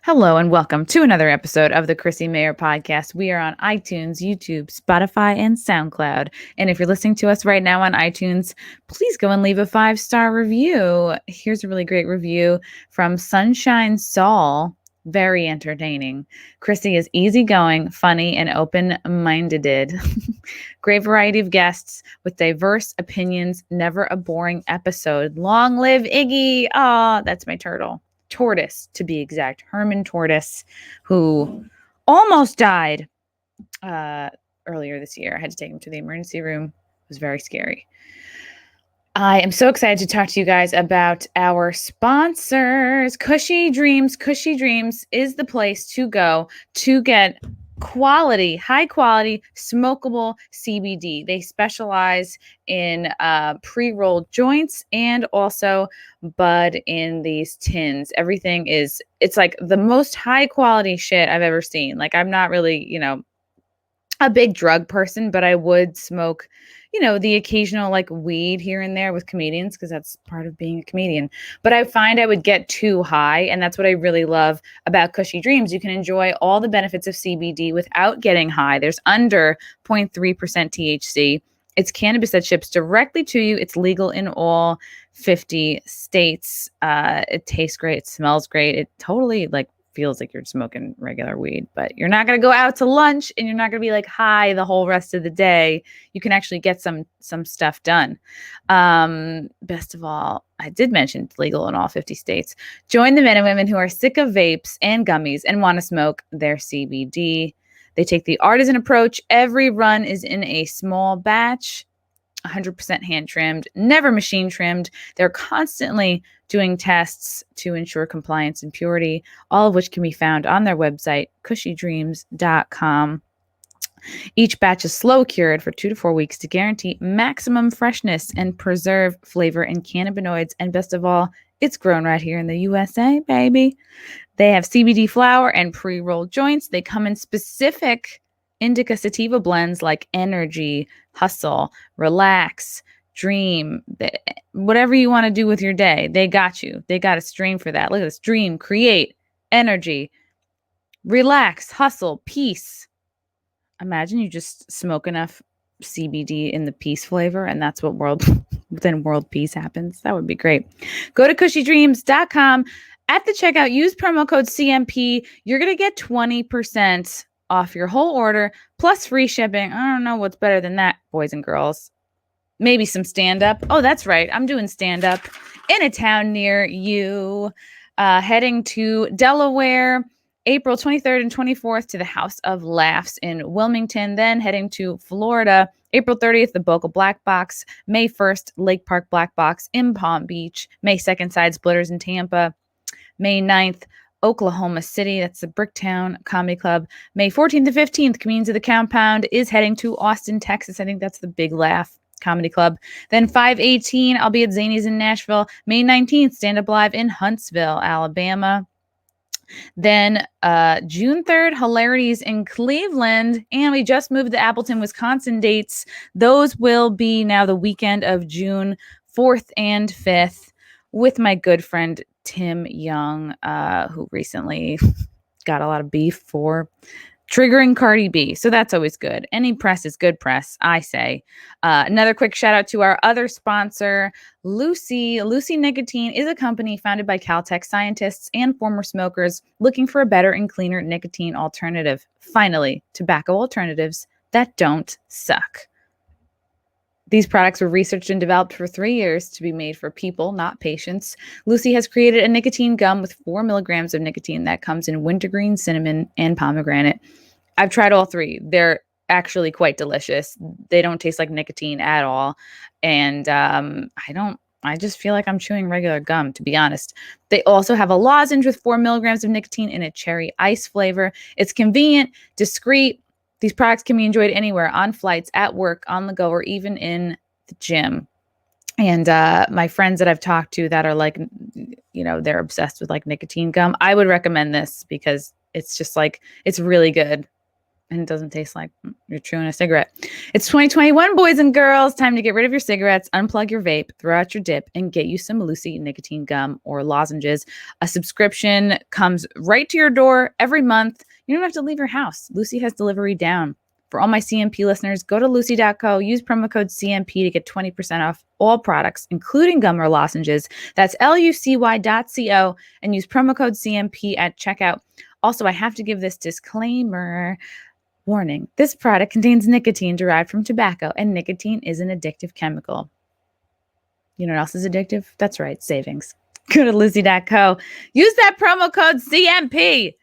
Hello and welcome to another episode of the Chrissie Mayr podcast. We are on iTunes, YouTube, Spotify, and SoundCloud. And if you're listening to us right now on iTunes, please go and leave a 5-star review. Here's a really great review from Sunshine Saul. Very entertaining. Chrissie is easygoing, funny, and open-minded. Great variety of guests with diverse opinions. Never a boring episode. Long live Iggy. Oh, that's my turtle. Tortoise, to be exact. Herman Tortoise, who almost died earlier this year. I had to take him to the emergency room. It was very scary. I am so excited to talk to you guys about our sponsors. Cushy Dreams. Cushy Dreams is the place to go to get quality, high quality, smokable CBD. They specialize in pre-rolled joints and also bud in these tins. Everything it's like the most high quality shit I've ever seen. Like, I'm not really, a big drug person, but I would smoke, the occasional like weed here and there with comedians because that's part of being a comedian. But I find I would get too high, and that's what I really love about Cushy Dreams. You can enjoy all the benefits of CBD without getting high. There's under 0.3% THC. It's cannabis that ships directly to you. It's legal in all 50 states. It tastes great. It smells great. It totally feels like you're smoking regular weed, but you're not going to go out to lunch and you're not going to be like high the whole rest of the day. You can actually get some stuff done. Best of all, I did mention it's legal in all 50 states. Join the men and women who are sick of vapes and gummies and want to smoke their CBD. They take the artisan approach. Every run is in a small batch, 100% hand trimmed, never machine trimmed. They're constantly doing tests to ensure compliance and purity, all of which can be found on their website, cushydreams.com. Each batch is slow cured for 2 to 4 weeks to guarantee maximum freshness and preserve flavor and cannabinoids. And best of all, it's grown right here in the USA, baby. They have CBD flower and pre-rolled joints. They come in specific indica sativa blends like Energy, Hustle, Relax, Dream, whatever you want to do with your day. They got you. They got a strain for that. Look at this. Dream, Create, Energy, Relax, Hustle, Peace. Imagine you just smoke enough CBD in the peace flavor, and that's what world peace happens. That would be great. Go to cushydreams.com. At the checkout, use promo code CMP. You're going to get 20% off your whole order, plus free shipping. I don't know what's better than that, boys and girls. Maybe some stand-up. Oh, that's right. I'm doing stand-up in a town near you. Heading to Delaware, April 23rd and 24th to the House of Laffs in Wilmington. Then heading to Florida, April 30th, the Boca Black Box. May 1st, Lake Park Black Box in Palm Beach. May 2nd, Side Splitters in Tampa. May 9th, Oklahoma City, that's the Bricktown Comedy Club. May 14th to 15th, Comedians of the Compound is heading to Austin, Texas. I think that's the Big Laugh Comedy Club. Then 5/18, I'll be at Zany's in Nashville. May 19th, Stand Up Live in Huntsville, Alabama. Then June 3rd, Hilarities in Cleveland. And we just moved the Appleton, Wisconsin dates. Those will be now the weekend of June 4th and 5th with my good friend Tim Young, who recently got a lot of beef for triggering Cardi B. So that's always good. Any press is good press, I say. Another quick shout out to our other sponsor, Lucy. Lucy Nicotine is a company founded by Caltech scientists and former smokers looking for a better and cleaner nicotine alternative. Finally, tobacco alternatives that don't suck. These products were researched and developed for 3 years to be made for people, not patients. Lucy has created a nicotine gum with 4 milligrams of nicotine that comes in wintergreen, cinnamon, and pomegranate. I've tried all 3. They're actually quite delicious. They don't taste like nicotine at all. And I just feel like I'm chewing regular gum, to be honest. They also have a lozenge with 4 milligrams of nicotine in a cherry ice flavor. It's convenient, discreet. These products can be enjoyed anywhere, on flights, at work, on the go, or even in the gym. And my friends that I've talked to that are like, they're obsessed with like nicotine gum, I would recommend this because it's just like, it's really good. and it doesn't taste like you're chewing a cigarette. It's 2021, boys and girls. Time to get rid of your cigarettes, unplug your vape, throw out your dip, and get you some Lucy nicotine gum or lozenges. A subscription comes right to your door every month. You don't have to leave your house. Lucy has delivery down. For all my CMP listeners, go to lucy.co, use promo code CMP to get 20% off all products, including gum or lozenges. That's lucy.co, and use promo code CMP at checkout. Also, I have to give this disclaimer. Warning, this product contains nicotine derived from tobacco, and nicotine is an addictive chemical. You know what else is addictive? That's right, savings. Go to lucy.co. Use that promo code CMP.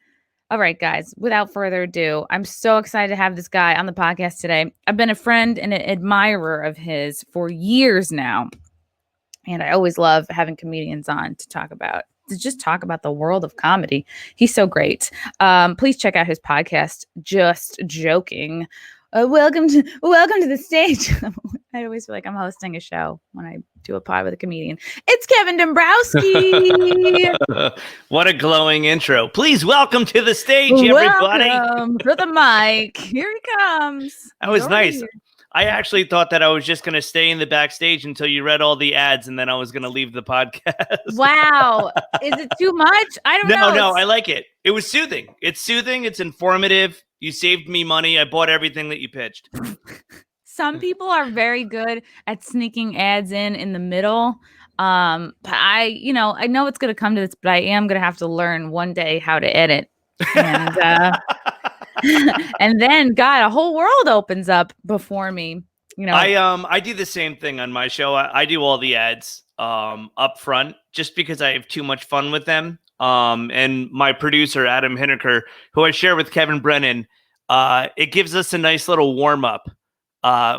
All right, guys, without further ado, I'm so excited to have this guy on the podcast today. I've been a friend and an admirer of his for years now. And I always love having comedians on to just talk about the world of comedy. He's so great. Please check out his podcast, Just Joking. Welcome to the stage. I always feel like I'm hosting a show when I do a pod with a comedian. It's Kevin Dombrowski. What a glowing intro. Please welcome to the stage, everybody. Welcome to the mic. Here he comes. That was nice. Here. I actually thought that I was just going to stay in the backstage until you read all the ads, and then I was going to leave the podcast. Wow. Is it too much? I don't know. No, I like it. It was soothing. It's soothing. It's informative. You saved me money. I bought everything that you pitched. Some people are very good at sneaking ads in the middle. But I know it's going to come to this, but I am going to have to learn one day how to edit. And and then, God, a whole world opens up before me. I do the same thing on my show. I do all the ads up front just because I have too much fun with them. And my producer, Adam Hineker, who I share with Kevin Brennan, it gives us a nice little warm up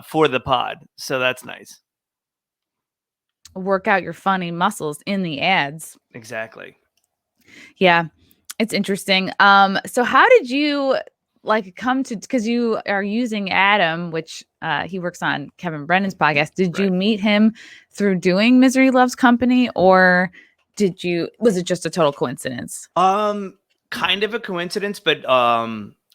for the pod. So that's nice. Work out your funny muscles in the ads. Exactly. Yeah, it's interesting. So how did you come to, because you are using Adam, which he works on Kevin Brennan's podcast. Did you meet him through doing Misery Loves Company, or was it just a total coincidence? Kind of a coincidence, but I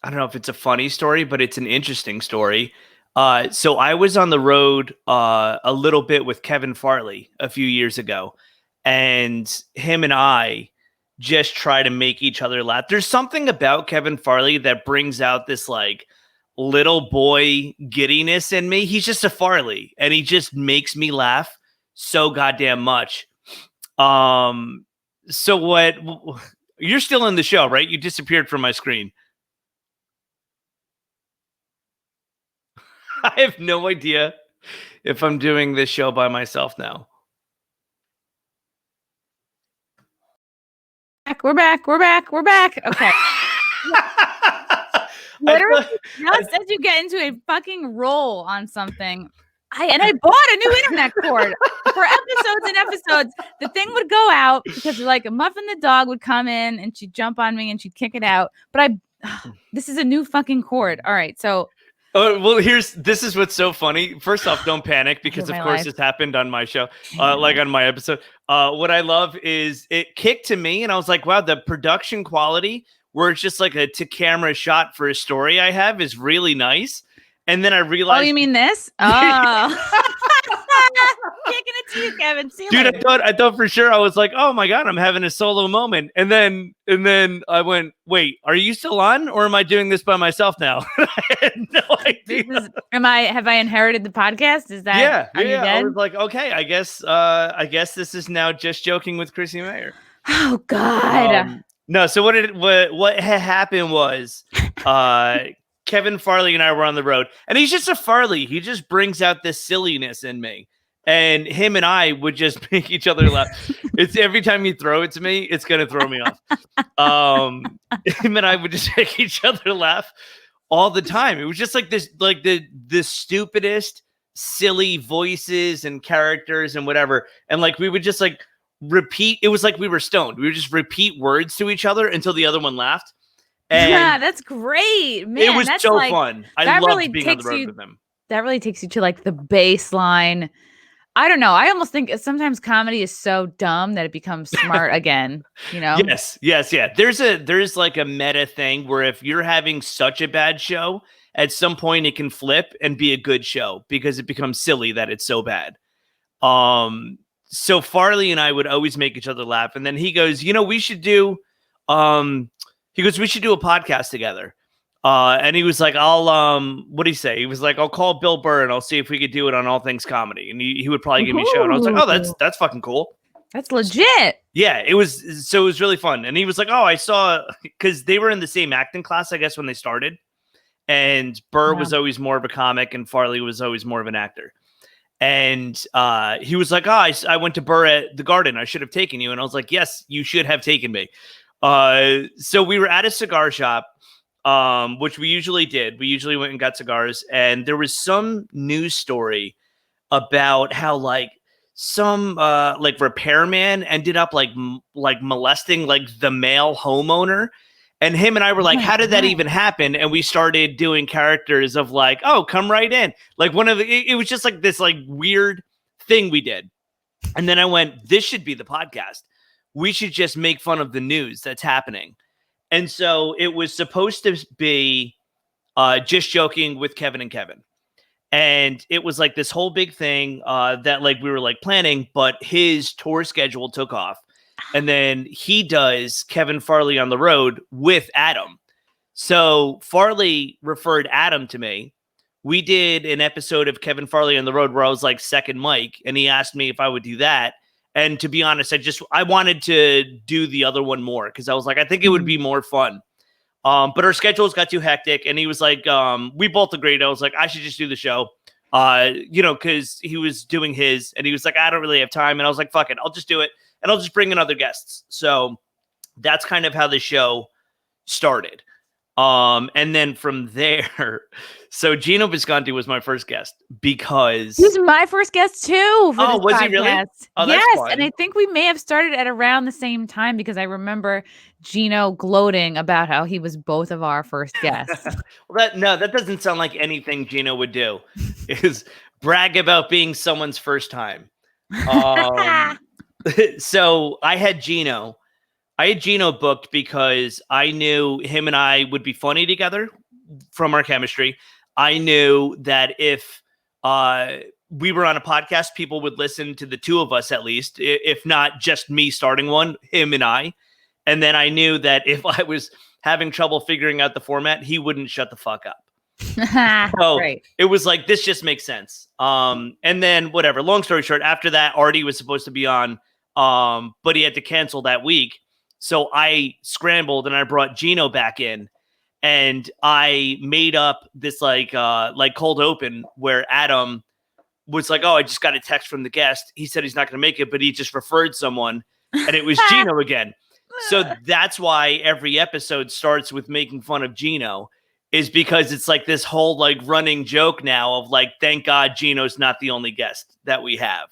don't know if it's a funny story, but it's an interesting story. So I was on the road a little bit with Kevin Farley a few years ago, and him and I just try to make each other laugh. There's something about Kevin Farley that brings out this like little boy giddiness in me. He's just a Farley, and he just makes me laugh so goddamn much. So what? You're still in the show, right? You disappeared from my screen. I have no idea if I'm doing this show by myself now. We're back. Okay. Literally, just as you get into a fucking roll on something, I bought a new internet cord for episodes and episodes. The thing would go out because like Muffin the dog would come in and she'd jump on me and she'd kick it out. But this is a new fucking cord. All right, so. Well, this is what's so funny. First off, don't panic because of course this happened on my show, like on my episode. What I love is it kicked to me and I was like, wow, the production quality where it's just like a to camera shot for a story I have is really nice. And then I realized, oh, you mean this? Oh, kicking it to you, Kevin. See you dude, later. I thought for sure I was like, oh my God, I'm having a solo moment. And then I went, wait, are you still on, or am I doing this by myself now? I had no idea. Have I inherited the podcast? Is that? Yeah. Are you dead? I was like, okay, I guess this is now Just Joking with Chrissie Mayr. Oh God. No. So what had happened was, Kevin Farley and I were on the road, and he's just a Farley. He just brings out this silliness in me, and him and I would just make each other laugh. It's every time you throw it to me, it's going to throw me off. Him and I would just make each other laugh all the time. It was just like this, like the stupidest, silly voices and characters and whatever. And like, we would just like repeat. It was like we were stoned. We would just repeat words to each other until the other one laughed. And yeah, that's great, man. It was that's so like, fun. I loved being on the road with them. That really takes you to like the baseline I don't know. I almost think sometimes comedy is so dumb that it becomes smart again, you know? Yes, yes, yeah. There's like a meta thing where if you're having such a bad show, at some point it can flip and be a good show because it becomes silly that it's so bad. So Farley and I would always make each other laugh. And then he goes, we should do we should do a podcast together. And he was like, what did he say? He was like, I'll call Bill Burr and I'll see if we could do it on All Things Comedy. And he would probably give me a show. And I was like, oh, that's fucking cool. That's legit. Yeah, it was really fun. And he was like, oh, I saw, because they were in the same acting class, I guess, when they started. And Burr was always more of a comic and Farley was always more of an actor. And he was like, oh, I went to Burr at the Garden. I should have taken you. And I was like, yes, you should have taken me. So we were at a cigar shop, which we usually did. We usually went and got cigars. And there was some news story about how some repairman ended up like molesting like the male homeowner. And him and I were like, how did that even happen? And we started doing characters of like, oh, come right in. Like it was just like this like weird thing we did. And then I went, this should be the podcast. We should just make fun of the news that's happening. And so it was supposed to be just joking with Kevin and Kevin. And it was like this whole big thing that like we were like planning, but his tour schedule took off. And then he does Kevin Farley on the road with Adam. So Farley referred Adam to me. We did an episode of Kevin Farley on the road where I was like second mic, and he asked me if I would do that. And to be honest, I wanted to do the other one more because I was like, I think it would be more fun. But our schedules got too hectic, and he was like, we both agreed. I was like, I should just do the show, because he was doing his, and he was like, I don't really have time. And I was like, fuck it, I'll just do it. And I'll just bring in other guests. So that's kind of how the show started. And then from there, so Geno Bisconte was my first guest because he was my first guest too. For was he really? Oh, yes, fun. And I think we may have started at around the same time because I remember Geno gloating about how he was both of our first guests. Well, that doesn't sound like anything Geno would do. Is brag about being someone's first time. So I had Geno booked because I knew him and I would be funny together from our chemistry. I knew that if we were on a podcast, people would listen to the two of us at least, if not just me starting one, him and I. And then I knew that if I was having trouble figuring out the format, he wouldn't shut the fuck up. So It was like, this just makes sense. And then whatever, long story short, after that, Artie was supposed to be on, but he had to cancel that week. So I scrambled and I brought Geno back in, and I made up this like cold open where Adam was like, oh, I just got a text from the guest. He said he's not going to make it, but he just referred someone, and it was Geno again. So that's why every episode starts with making fun of Geno, is because it's like this whole like running joke now of like, thank God Geno's not the only guest that we have.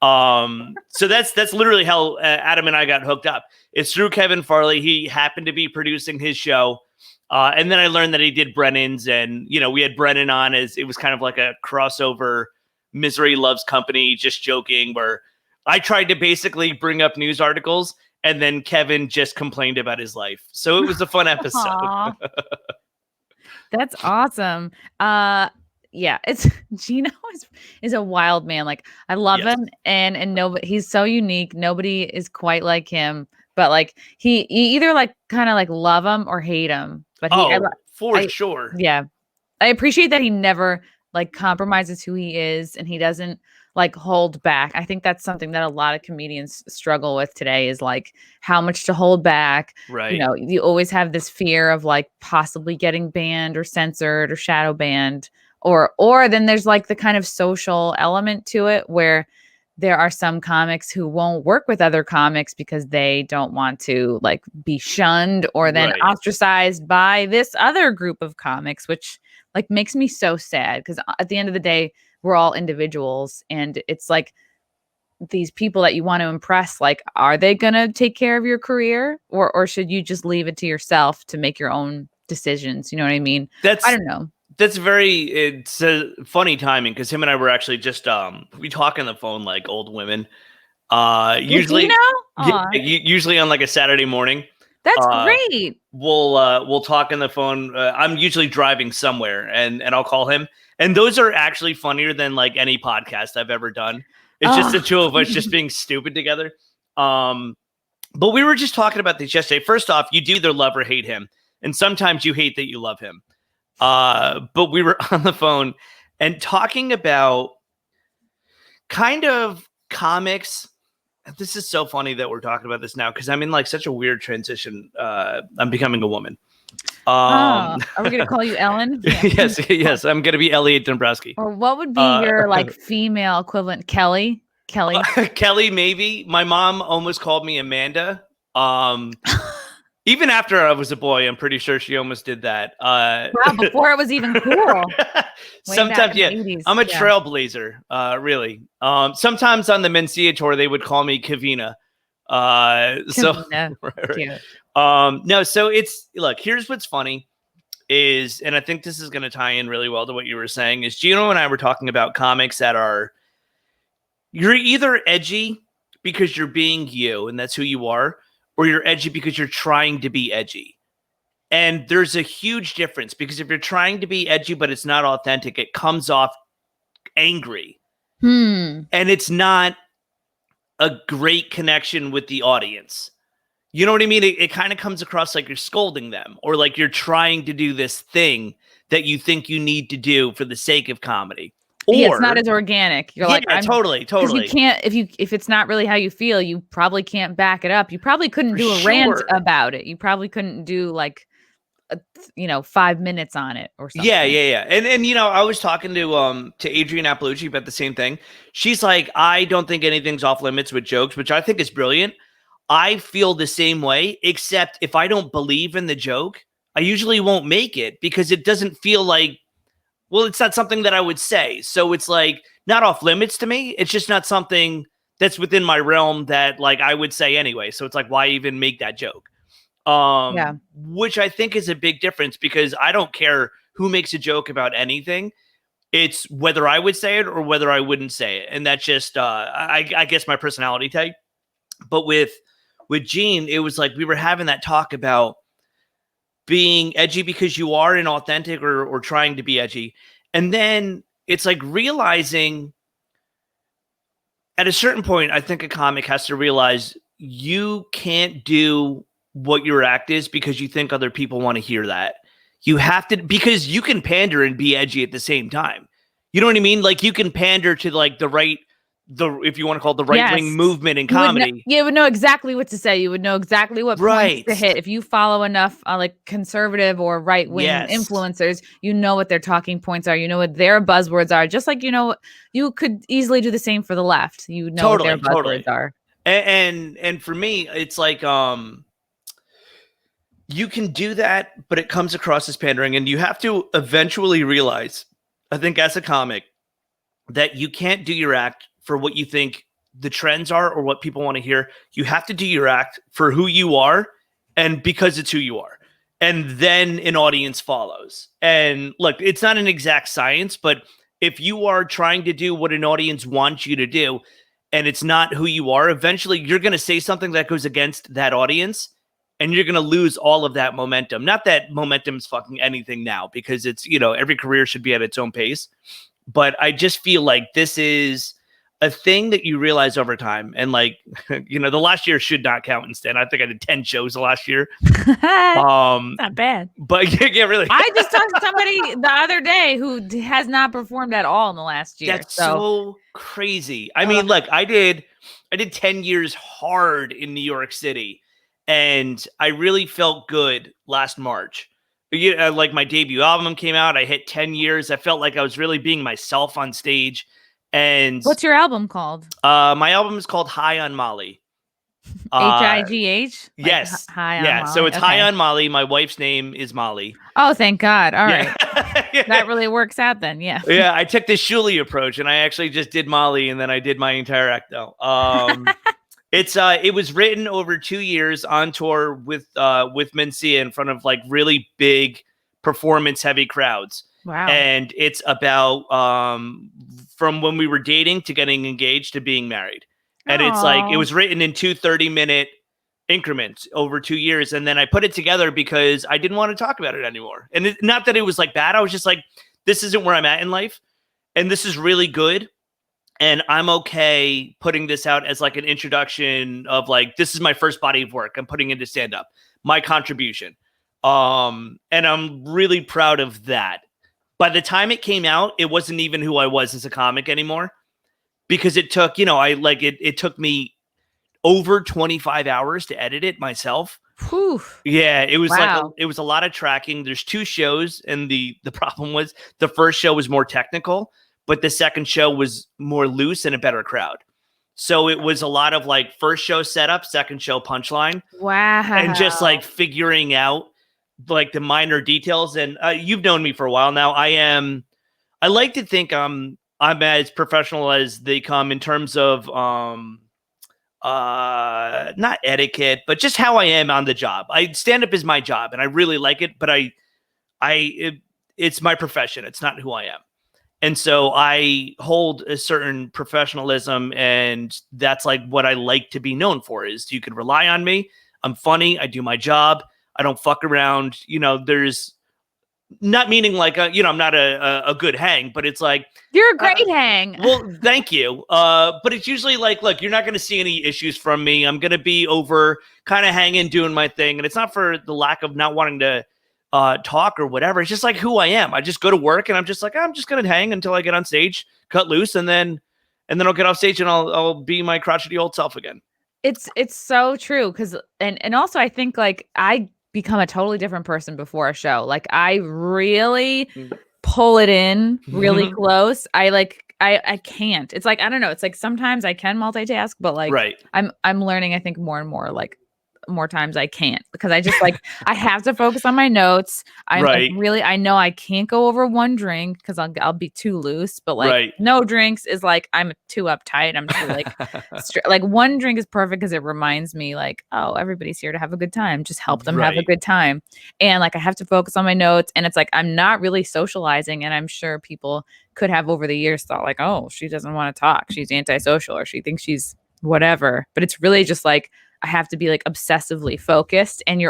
So that's literally how Adam and I got hooked up. It's through Kevin Farley. He happened to be producing his show. And then I learned that he did Brennan's, and, we had Brennan on as it was kind of like a crossover Misery Loves Company, just joking, where I tried to basically bring up news articles and then Kevin just complained about his life. So it was a fun episode. That's awesome. Yeah, it's Geno is a wild man. Like, I love him, and nobody, he's so unique. Nobody is quite like him. But like you either like kind of like love him or hate him. But for sure. Yeah, I appreciate that he never like compromises who he is, and he doesn't like hold back. I think that's something that a lot of comedians struggle with today, is like how much to hold back. Right. You always have this fear of like possibly getting banned or censored or shadow banned. Or then there's like the kind of social element to it where there are some comics who won't work with other comics because they don't want to like be shunned or then ostracized by this other group of comics, which like makes me so sad, because at the end of the day, we're all individuals, and it's like these people that you want to impress, like, are they going to take care of your career, or should you just leave it to yourself to make your own decisions? You know what I mean? I don't know. It's a funny timing because him and I were actually just we talk on the phone like old women. Usually, usually on like a Saturday morning. That's great. We'll talk on the phone. I'm usually driving somewhere, and I'll call him. And those are actually funnier than like any podcast I've ever done. It's just the two of us just being stupid together. But we were just talking about this yesterday. First off, you do either love or hate him, and sometimes you hate that you love him. But we were on the phone and talking about kind of comics. This is so funny that we're talking about this now because I'm in like such a weird transition. I'm becoming a woman. Are we going to call you Ellen? Yeah. Yes. I'm going to be Elliot Dombrowski. Or what would be your like female equivalent? Kelly? Kelly, maybe. My mom almost called me Amanda. Even after I was a boy, I'm pretty sure she almost did that. Wow, before it was even cool. Sometimes, yeah. I'm a trailblazer, really. Sometimes on the Mencia tour, they would call me Kavina. Kavina. Right. No, so it's, look, here's what's funny is, and I think this is going to tie in really well to what you were saying, is Geno and I were talking about comics that are, you're either edgy because you're being you, and that's who you are, or you're edgy because you're trying to be edgy. And there's a huge difference because if you're trying to be edgy, but it's not authentic, it comes off angry. And it's not a great connection with the audience. You know what I mean? It kind of comes across like you're scolding them or like you're trying to do this thing that you think you need to do for the sake of comedy. Or, it's not as organic. You're like, totally. You can't, if it's not really how you feel, you probably can't back it up. You probably couldn't do a rant about it. You probably couldn't do like, 5 minutes on it or something. Yeah. And I was talking to Adrienne Appleton about the same thing. She's like, I don't think anything's off limits with jokes, which I think is brilliant. I feel the same way, except if I don't believe in the joke, I usually won't make it because it doesn't feel like, well, it's not something that I would say. So it's like not off limits to me. It's just not something that's within my realm that like I would say anyway. So it's like, why even make that joke? Which I think is a big difference because I don't care who makes a joke about anything. It's whether I would say it or whether I wouldn't say it. And that's just, I guess my personality type. But with Gene, it was like we were having that talk about being edgy because you are inauthentic or trying to be edgy. And then it's like realizing at a certain point, I think a comic has to realize you can't do what your act is because you think other people want to hear that. You have to, because you can pander and be edgy at the same time. You know what I mean? Like you can pander to like if you want to call it the right-wing movement in comedy. You would know exactly what to say. You would know exactly what points to hit. If you follow enough like conservative or right-wing influencers, you know what their talking points are. You know what their buzzwords are. Just like, you could easily do the same for the left. You know what their buzzwords are. And for me, it's like you can do that, but it comes across as pandering. And you have to eventually realize, I think as a comic, that you can't do your act for what you think the trends are or what people want to hear. You have to do your act for who you are and because it's who you are. And then an audience follows. And look, it's not an exact science, but if you are trying to do what an audience wants you to do and it's not who you are, eventually you're going to say something that goes against that audience and you're going to lose all of that momentum. Not that momentum's fucking anything now because it's, every career should be at its own pace. But I just feel like this is a thing that you realize over time. And like, the last year should not count instead. I think I did 10 shows the last year. Not bad. But yeah, really. I just talked to somebody the other day who has not performed at all in the last year. That's so crazy. I mean, look, I did 10 years hard in New York City. And I really felt good last March. Like my debut album came out. I hit 10 years. I felt like I was really being myself on stage. And what's your album called? My album is called High on Molly. HIGH? Yes. High on Molly. So it's High on Molly. My wife's name is Molly. Oh, thank God. All right. That really works out then. Yeah. Yeah. I took the Shuli approach and I actually just did Molly and then I did my entire act though. It was written over 2 years on tour with Mencia in front of like really big performance heavy crowds. Wow. And it's about from when we were dating to getting engaged to being married. And it's like, it Aw. was written in 2 30-minute increments over 2 years. And then I put it together because I didn't want to talk about it anymore. And not that it was like bad. I was just like, this isn't where I'm at in life. And this is really good. And I'm okay putting this out as like an introduction of like, this is my first body of work I'm putting into stand-up, my contribution. And I'm really proud of that. By the time it came out, it wasn't even who I was as a comic anymore, because it took, it took me over 25 hours to edit it myself. Whew. Yeah, it was Wow. it was a lot of tracking. There's 2 shows, and the problem was the first show was more technical, but the second show was more loose and a better crowd. So it was a lot of like first show setup, second show punchline, Wow. and just like figuring out like the minor details. And you've known me for a while now. I like to think I'm as professional as they come in terms of not etiquette, but just how I am on the job. Stand up is my job and I really like it, but it's my profession. It's not who I am. And so I hold a certain professionalism, and that's like what I like to be known for, is you can rely on me. I'm funny. I do my job. I don't fuck around. There's not meaning like, I'm not a good hang, but it's like, You're a great hang. well, thank you. But it's usually like, look, you're not going to see any issues from me. I'm going to be over kind of hanging, doing my thing. And it's not for the lack of not wanting to talk or whatever. It's just like who I am. I just go to work and I'm just like, I'm just going to hang until I get on stage, cut loose. And then I'll get off stage and I'll be my crotchety old self again. It's so true. And also I think like I become a totally different person before a show. Like I really pull it in really close. I can't. It's like, I don't know. It's like sometimes I can multitask, but like right. I'm learning, I think, more and more, like more times I can't, because I just like I have to focus on my notes. I'm right. like, really, I know I can't go over one drink because I'll be too loose, but like no drinks is like I'm too uptight. I'm too like like one drink is perfect because it reminds me like, oh, everybody's here to have a good time. Just help them have a good time. And like I have to focus on my notes, and it's like I'm not really socializing, and I'm sure people could have over the years thought like, oh, she doesn't want to talk. She's antisocial, or she thinks she's whatever. But it's really just like I have to be like obsessively focused. And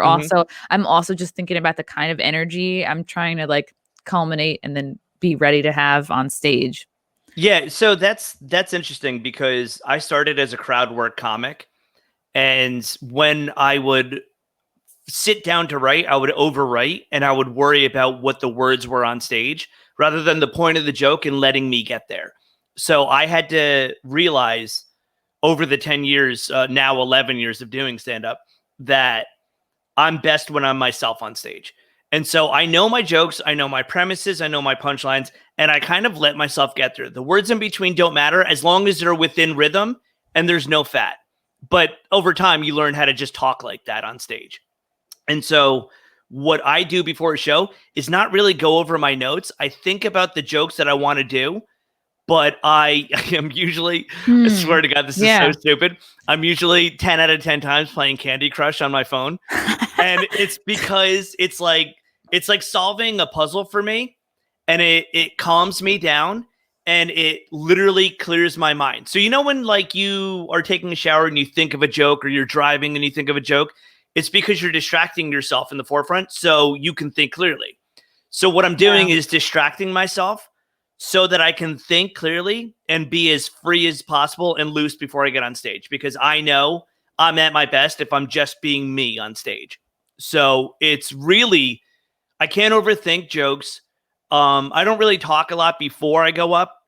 I'm also just thinking about the kind of energy I'm trying to like culminate and then be ready to have on stage. Yeah. So that's interesting, because I started as a crowd work comic. And when I would sit down to write, I would overwrite and I would worry about what the words were on stage rather than the point of the joke and letting me get there. So I had to realize over the 10 years, now 11 years of doing stand-up, that I'm best when I'm myself on stage. And so I know my jokes, I know my premises, I know my punchlines, and I kind of let myself get through. The words in between don't matter as long as they're within rhythm and there's no fat. But over time, you learn how to just talk like that on stage. And so what I do before a show is not really go over my notes. I think about the jokes that I want to do. But I am usually, I swear to God, this is so stupid. I'm usually 10 out of 10 times playing Candy Crush on my phone. And it's because it's like solving a puzzle for me, and it calms me down and it literally clears my mind. So, when like you are taking a shower and you think of a joke, or you're driving and you think of a joke, it's because you're distracting yourself in the forefront so you can think clearly. So what I'm doing is distracting myself so that I can think clearly and be as free as possible and loose before I get on stage, because I know I'm at my best if I'm just being me on stage. So it's really, I can't overthink jokes. I don't really talk a lot before I go up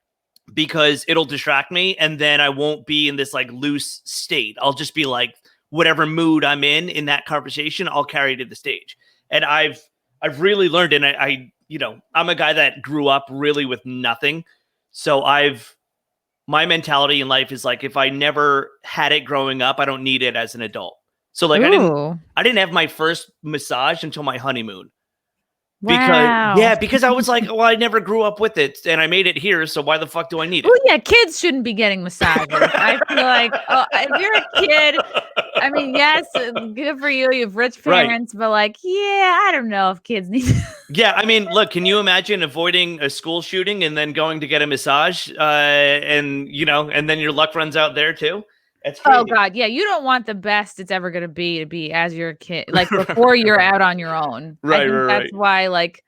because it'll distract me, and then I won't be in this like loose state. I'll just be like, whatever mood I'm in that conversation, I'll carry to the stage. And I've really learned, and I'm a guy that grew up really with nothing. So my mentality in life is like, if I never had it growing up, I don't need it as an adult. So like, I didn't have my first massage until my honeymoon. Wow. Because I was like, well, I never grew up with it and I made it here. So why the fuck do I need it? Well, yeah, kids shouldn't be getting massages. I feel like, if you're a kid, I mean, yes, good for you. You have rich parents, but like, yeah, I don't know if kids need. Yeah, I mean, look, can you imagine avoiding a school shooting and then going to get a massage, and and then your luck runs out there too? That's crazy. Oh God, yeah, you don't want the best it's ever gonna be as your kid, like before you're out on your own. I think that's why, like,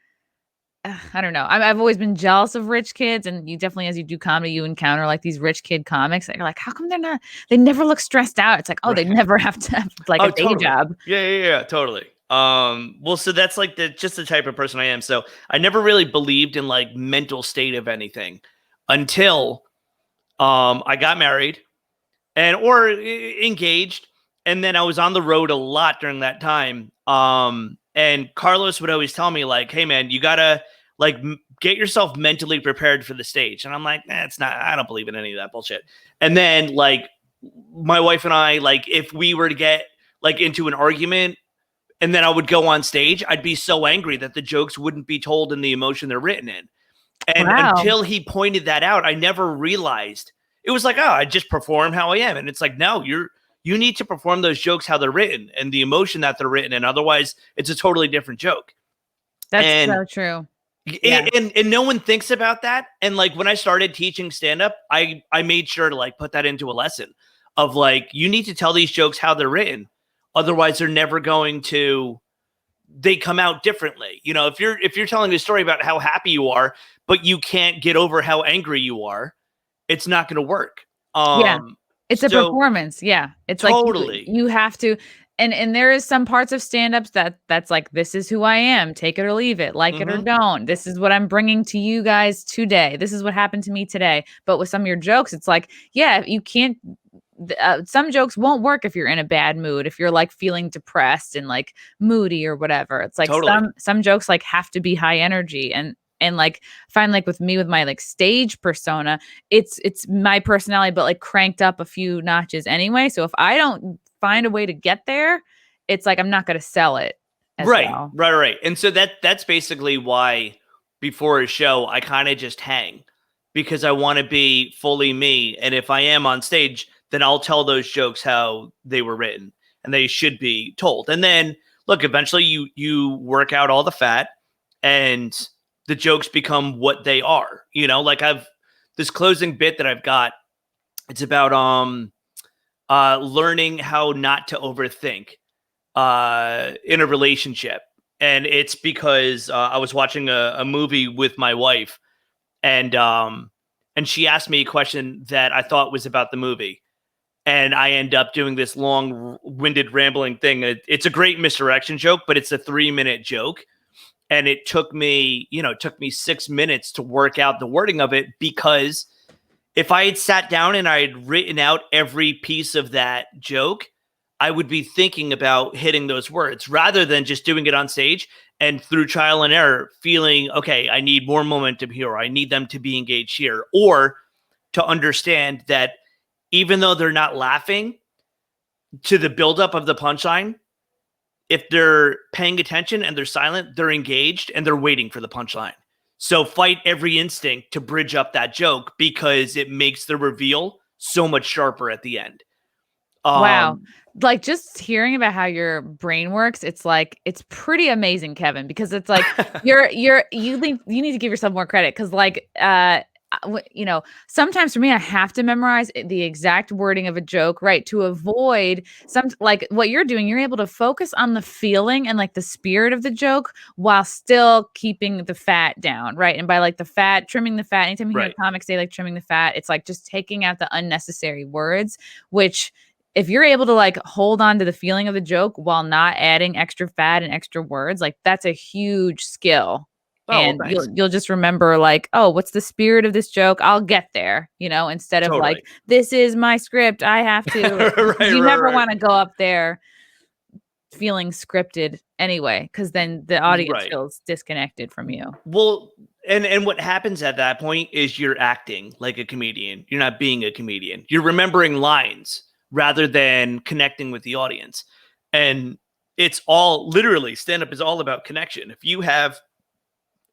I don't know. I've always been jealous of rich kids, and you definitely, as you do comedy, you encounter like these rich kid comics that you're like, how come they never look stressed out? It's like, they never have to have like a day job. Yeah, totally. Well, so that's like just the type of person I am. So I never really believed in like mental state of anything until I got married or engaged, and then I was on the road a lot during that time. And Carlos would always tell me like, hey man, you gotta like get yourself mentally prepared for the stage. And I'm like, it's not, I don't believe in any of that bullshit. And then like my wife and I, like if we were to get like into an argument and then I would go on stage, I'd be so angry that the jokes wouldn't be told in the emotion they're written in. And until he pointed that out, I never realized. It was like, I just perform how I am. And it's like, no, you need to perform those jokes how they're written and the emotion that they're written in. Otherwise, it's a totally different joke. That's so true. And no one thinks about that. And like when I started teaching stand-up, I made sure to like put that into a lesson of like, you need to tell these jokes how they're written. Otherwise, they're never going to, they come out differently. If you're telling a story about how happy you are, but you can't get over how angry you are, it's not going to work. It's a performance. Yeah. It's totally. Like you have to, and there is some parts of stand-ups that's like, this is who I am, take it or leave it, like it or don't. This is what I'm bringing to you guys today. This is what happened to me today. But with some of your jokes, it's like, yeah, you can't, some jokes won't work if you're in a bad mood, if you're like feeling depressed and like moody or whatever. It's like some jokes like have to be high energy. And like find like with me with my like stage persona, it's my personality, but like cranked up a few notches anyway. So if I don't find a way to get there, it's like I'm not going to sell it. Right. And so that's basically why before a show I kind of just hang because I want to be fully me. And if I am on stage, then I'll tell those jokes how they were written and they should be told. And then look, eventually you work out all the fat and the jokes become what they are, like I've this closing bit that I've got. It's about learning how not to overthink in a relationship. And it's because I was watching a movie with my wife and she asked me a question that I thought was about the movie. And I end up doing this long-winded rambling thing. It's a great misdirection joke, but it's a 3-minute joke. And it took me 6 minutes to work out the wording of it, because if I had sat down and I had written out every piece of that joke, I would be thinking about hitting those words rather than just doing it on stage and through trial and error feeling, okay, I need more momentum here. Or I need them to be engaged here, or to understand that even though they're not laughing to the buildup of the punchline, if they're paying attention and they're silent, they're engaged and they're waiting for the punchline. So fight every instinct to bridge up that joke because it makes the reveal so much sharper at the end. Wow. Like just hearing about how your brain works, it's like, it's pretty amazing, Kevin, because it's like you need to give yourself more credit. Cause like, sometimes for me, I have to memorize the exact wording of a joke, right? To avoid like what you're doing, you're able to focus on the feeling and like the spirit of the joke while still keeping the fat down, right? And by like trimming the fat, anytime you hear comics say like trimming the fat, it's like just taking out the unnecessary words, which if you're able to like hold on to the feeling of the joke while not adding extra fat and extra words, like that's a huge skill. And you'll just remember like, oh, what's the spirit of this joke? I'll get there, instead of like, this is my script, I have to. You never want to go up there feeling scripted anyway, because then the audience feels disconnected from you. Well, and what happens at that point is you're acting like a comedian. You're not being a comedian. You're remembering lines rather than connecting with the audience. And it's all literally stand-up is all about connection. If you have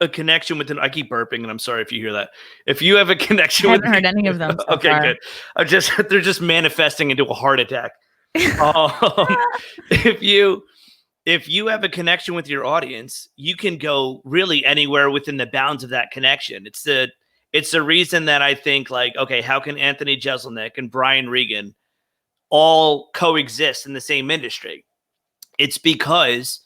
a connection with I keep burping, and I'm sorry if you hear that. If you have a connection I with haven't heard any of them so okay, far. good. They're just manifesting into a heart attack. If you have a connection with your audience, you can go really anywhere within the bounds of that connection. It's the reason that I think, like, okay, how can Anthony Jeselnik and Brian Regan all coexist in the same industry? It's because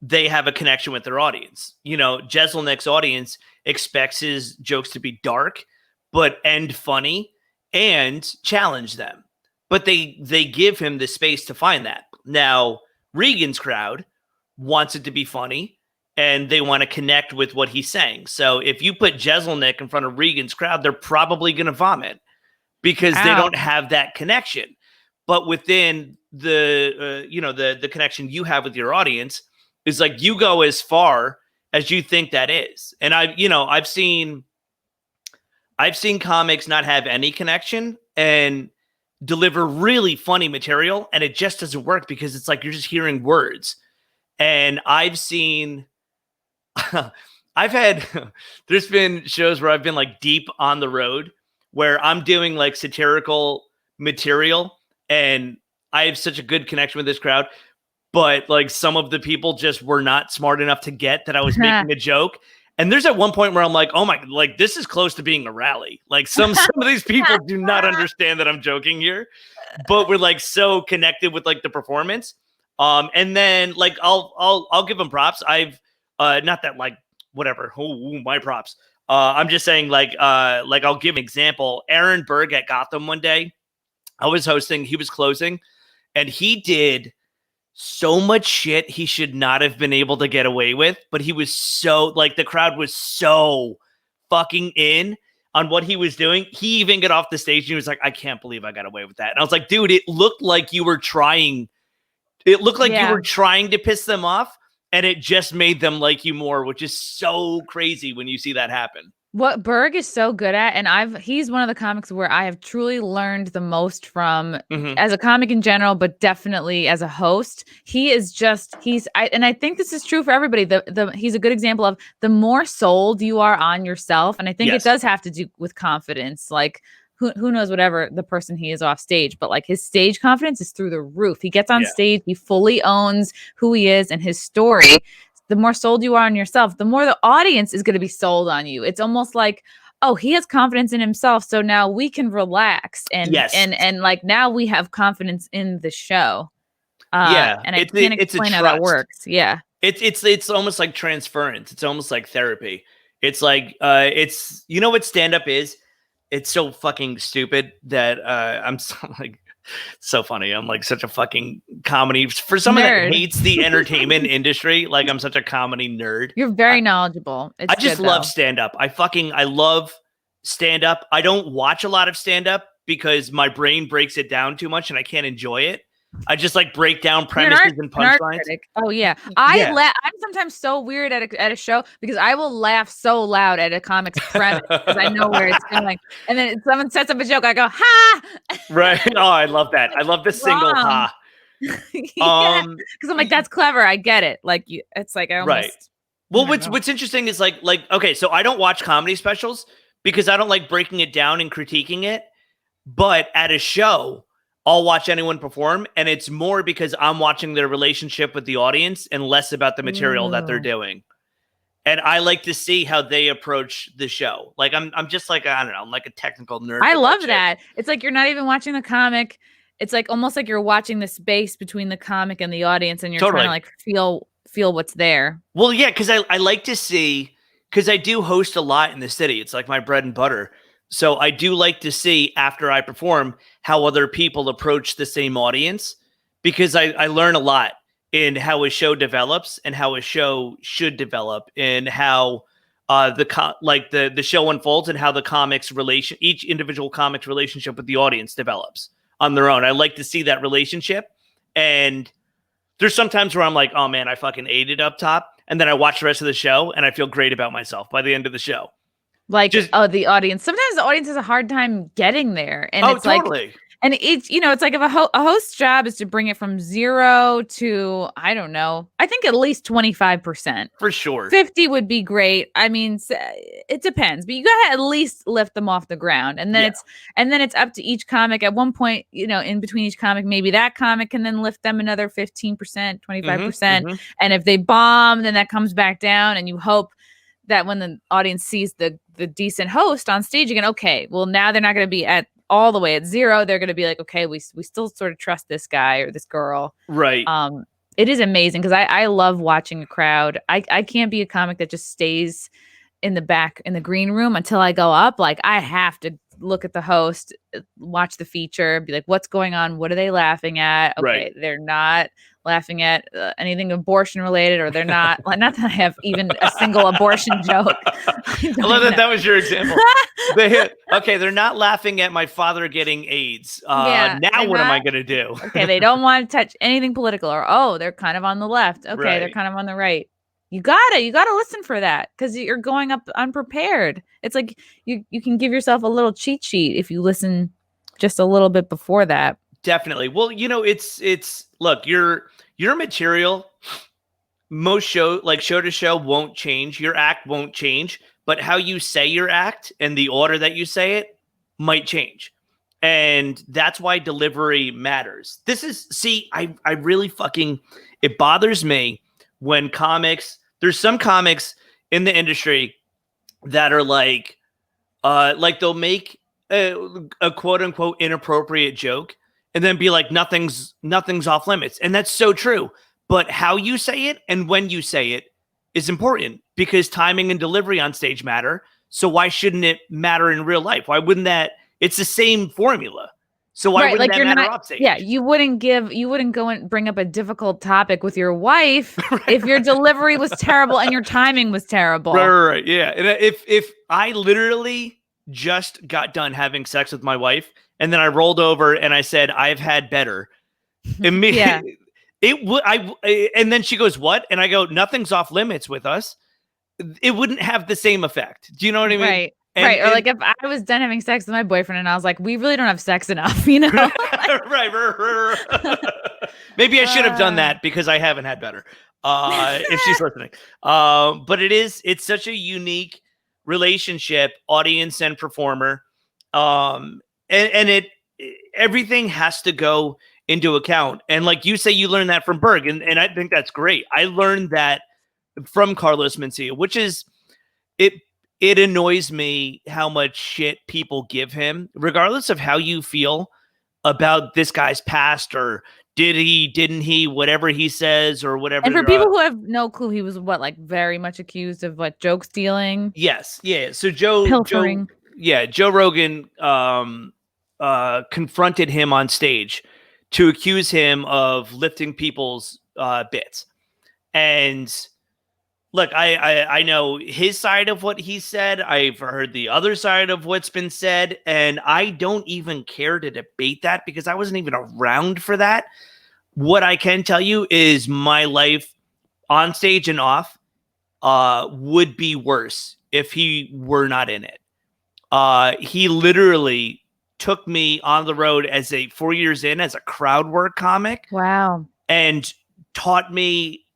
they have a connection with their audience. You know, Jeselnik's audience expects his jokes to be dark, but end funny and challenge them. But they give him the space to find that. Now, Regan's crowd wants it to be funny, and they want to connect with what he's saying. So if you put Jeselnik in front of Regan's crowd, they're probably going to vomit because they don't have that connection. But within the the connection you have with your audience is like you go as far as you think that is. And I've seen comics not have any connection and deliver really funny material, and it just doesn't work because it's like you're just hearing words. And there's been shows where I've been like deep on the road where I'm doing like satirical material and I have such a good connection with this crowd, but like some of the people just were not smart enough to get that I was making a joke. And there's at one point where I'm like, oh my, like this is close to being a rally. Like some of these people do not understand that I'm joking here, but we're like so connected with like the performance. And then like I'll give them props. I've not that like whatever. My props. I'm just saying like I'll give an example. Aaron Berg at Gotham one day, I was hosting, he was closing, and he did so much shit he should not have been able to get away with, but he was so like the crowd was so fucking in on what he was doing. He even got off the stage and he was like, I can't believe I got away with that. And I was like, dude, it looked like you were trying. It looked like you were trying to piss them off, and it just made them like you more, which is so crazy when you see that happen. What Berg is so good at, and he's one of the comics where I have truly learned the most from as a comic in general, but definitely as a host. I think this is true for everybody. He's a good example of the more sold you are on yourself, and I think it does have to do with confidence. Like who knows whatever the person he is off stage, but like his stage confidence is through the roof. He gets on stage, he fully owns who he is and his story. The more sold you are on yourself, the more the audience is going to be sold on you. It's almost like, oh, he has confidence in himself, so now we can relax and like now we have confidence in the show. And I can't explain how that works. Yeah, it's almost like transference. It's almost like therapy. It's like it's what stand up is. It's so fucking stupid that I'm so like. So funny. I'm like such a fucking comedy for someone that hates the entertainment industry. Like I'm such a comedy nerd. You're very knowledgeable. I just love stand up. I love stand up. I don't watch a lot of stand up because my brain breaks it down too much and I can't enjoy it. I just like break down premises and punchlines. Oh yeah, I'm sometimes so weird at a show because I will laugh so loud at a comic's premise because I know where it's going, and then someone sets up a joke, I go ha. Right. Oh, I love that. I love the single ha. Because I'm like, that's clever. I get it. Like it's like I almost. Right. Well, what's interesting is like okay, so I don't watch comedy specials because I don't like breaking it down and critiquing it, but at a show, I'll watch anyone perform, and it's more because I'm watching their relationship with the audience and less about the material that they're doing. And I like to see how they approach the show. Like I'm just like, I don't know, I'm like a technical nerd. I love that. It's like you're not even watching the comic. It's like almost like you're watching the space between the comic and the audience, and you're trying to like feel what's there. Well, yeah, because I like to see, because I do host a lot in the city. It's like my bread and butter. So I do like to see after I perform how other people approach the same audience, because I learn a lot in how a show develops and how a show should develop and how the show unfolds and how each individual comic's relationship with the audience develops on their own. I like to see that relationship. And there's sometimes where I'm like, oh man, I fucking ate it up top. And then I watch the rest of the show and I feel great about myself by the end of the show. Like, the audience. Sometimes the audience has a hard time getting there. And it's totally. like, And it's, it's like if a host's job is to bring it from 0 to, I don't know, I think at least 25%. For sure. 50 would be great. I mean, it depends, but you gotta at least lift them off the ground. And then it's up to each comic. At one point, in between each comic, maybe that comic can then lift them another 15%, 25%. And if they bomb, then that comes back down. And you hope that when the audience sees the decent host on stage again, okay, well, now they're not going to be at all the way at 0. They're going to be like, okay, we still sort of trust this guy or this girl. Right. It is amazing because I love watching a crowd. I can't be a comic that just stays in the back in the green room until I go up. Like, I have to look at the host, watch the feature, be like, what's going on? What are they laughing at? Okay, right. They're not laughing at anything abortion related, or they're not not that I have even a single abortion joke. I love that was your example. They're not laughing at my father getting AIDS. Now what am I going to do? Okay, they don't want to touch anything political, or they're kind of on the left. Okay, right. They're kind of on the right. You gotta listen for that because you're going up unprepared. It's like you can give yourself a little cheat sheet if you listen just a little bit before that. Definitely. Well, it's look, your material, most show to show won't change. Your act won't change, but how you say your act and the order that you say it might change. And that's why delivery matters. I really it bothers me when there's some comics in the industry that are like they'll make a quote unquote inappropriate joke and then be like, nothing's off limits. And that's so true. But how you say it and when you say it is important because timing and delivery on stage matter. So why shouldn't it matter in real life? Why wouldn't that? It's the same formula. So why wouldn't that matter off stage? Yeah, you wouldn't go and bring up a difficult topic with your wife if your delivery was terrible and your timing was terrible. Right. Yeah. And if I literally just got done having sex with my wife and then I rolled over and I said, I've had better. Immediately, and then she goes, what? And I go, nothing's off limits with us. It wouldn't have the same effect. Do you know what I mean? Right. Right. Or like if I was done having sex with my boyfriend and I was like, we really don't have sex enough, Right. Maybe I should have done that because I haven't had better. If she's listening. But it's such a unique relationship, audience and performer. And everything has to go into account. And like you say, you learned that from Berg. And I think that's great. I learned that from Carlos Mencia, which is it annoys me how much shit people give him, regardless of how you feel about this guy's past or didn't he, whatever he says or whatever. And for people who have no clue, he was very much accused of joke stealing. Yes. Yeah. So Joe Rogan confronted him on stage to accuse him of lifting people's bits. And look, I know his side of what he said. I've heard the other side of what's been said, and I don't even care to debate that because I wasn't even around for that. What I can tell you is my life on stage and off would be worse if he were not in it. He literally took me on the road as 4 years in as a crowd work comic. Wow. And taught me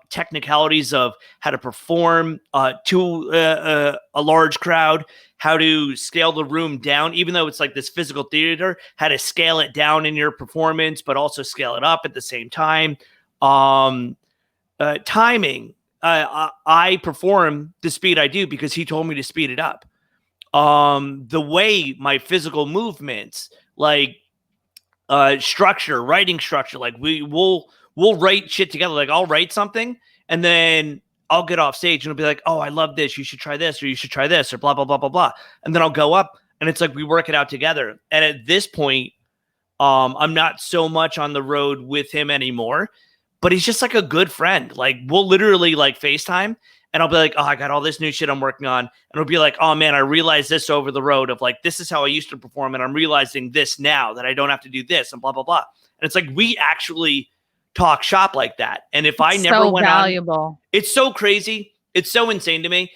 technicalities of how to perform to a large crowd, how to scale the room down, even though it's like this physical theater, how to scale it down in your performance, but also scale it up at the same time. Timing. I perform the speed I do because he told me to speed it up. The way my physical movements, like structure, writing structure, like we'll write shit together. Like I'll write something and then I'll get off stage and it'll be like, oh, I love this. You should try this, or you should try this, or blah, blah, blah, blah, blah. And then I'll go up and it's like, we work it out together. And at this point, I'm not so much on the road with him anymore, but he's just like a good friend. Like we'll literally like FaceTime and I'll be like, oh, I got all this new shit I'm working on. And it'll be like, oh man, I realized this over the road of like, this is how I used to perform. And I'm realizing this now that I don't have to do this and blah, blah, blah. And it's like, we actually talk shop like that. And if I never went on, it's so crazy. It's so insane to me.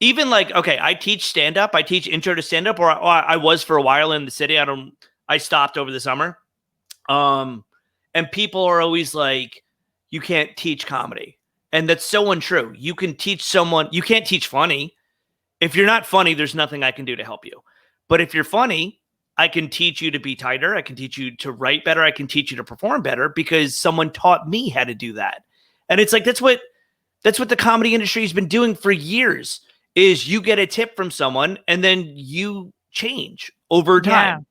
Even like, okay, I teach stand-up. I teach intro to stand-up, or I was for a while in the city. I don't I stopped over the summer. And people are always like, you can't teach comedy. And that's so untrue. You can teach someone, you can't teach funny. If you're not funny, there's nothing I can do to help you. But if you're funny, I can teach you to be tighter. I can teach you to write better. I can teach you to perform better because someone taught me how to do that. And it's like, that's what the comedy industry has been doing for years, is you get a tip from someone and then you change over time. Yeah.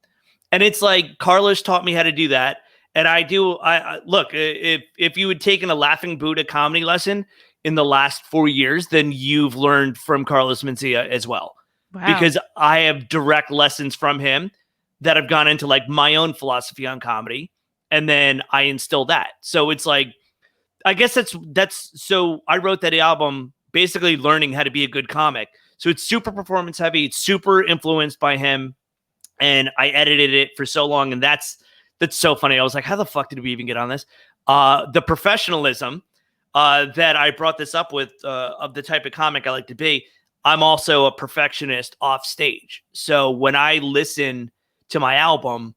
And it's like, Carlos taught me how to do that. And I look, if you had taken a Laughing Buddha comedy lesson in the last 4 years, then you've learned from Carlos Mencia as well. Wow. Because I have direct lessons from him that have gone into like my own philosophy on comedy. And then I instill that. So it's like, I guess that's so I wrote that album basically learning how to be a good comic. So it's super performance heavy. It's super influenced by him. And I edited it for so long. And that's so funny. I was like, how the fuck did we even get on this? The professionalism that I brought this up with of the type of comic I like to be. I'm also a perfectionist off stage. So when I listen to my album,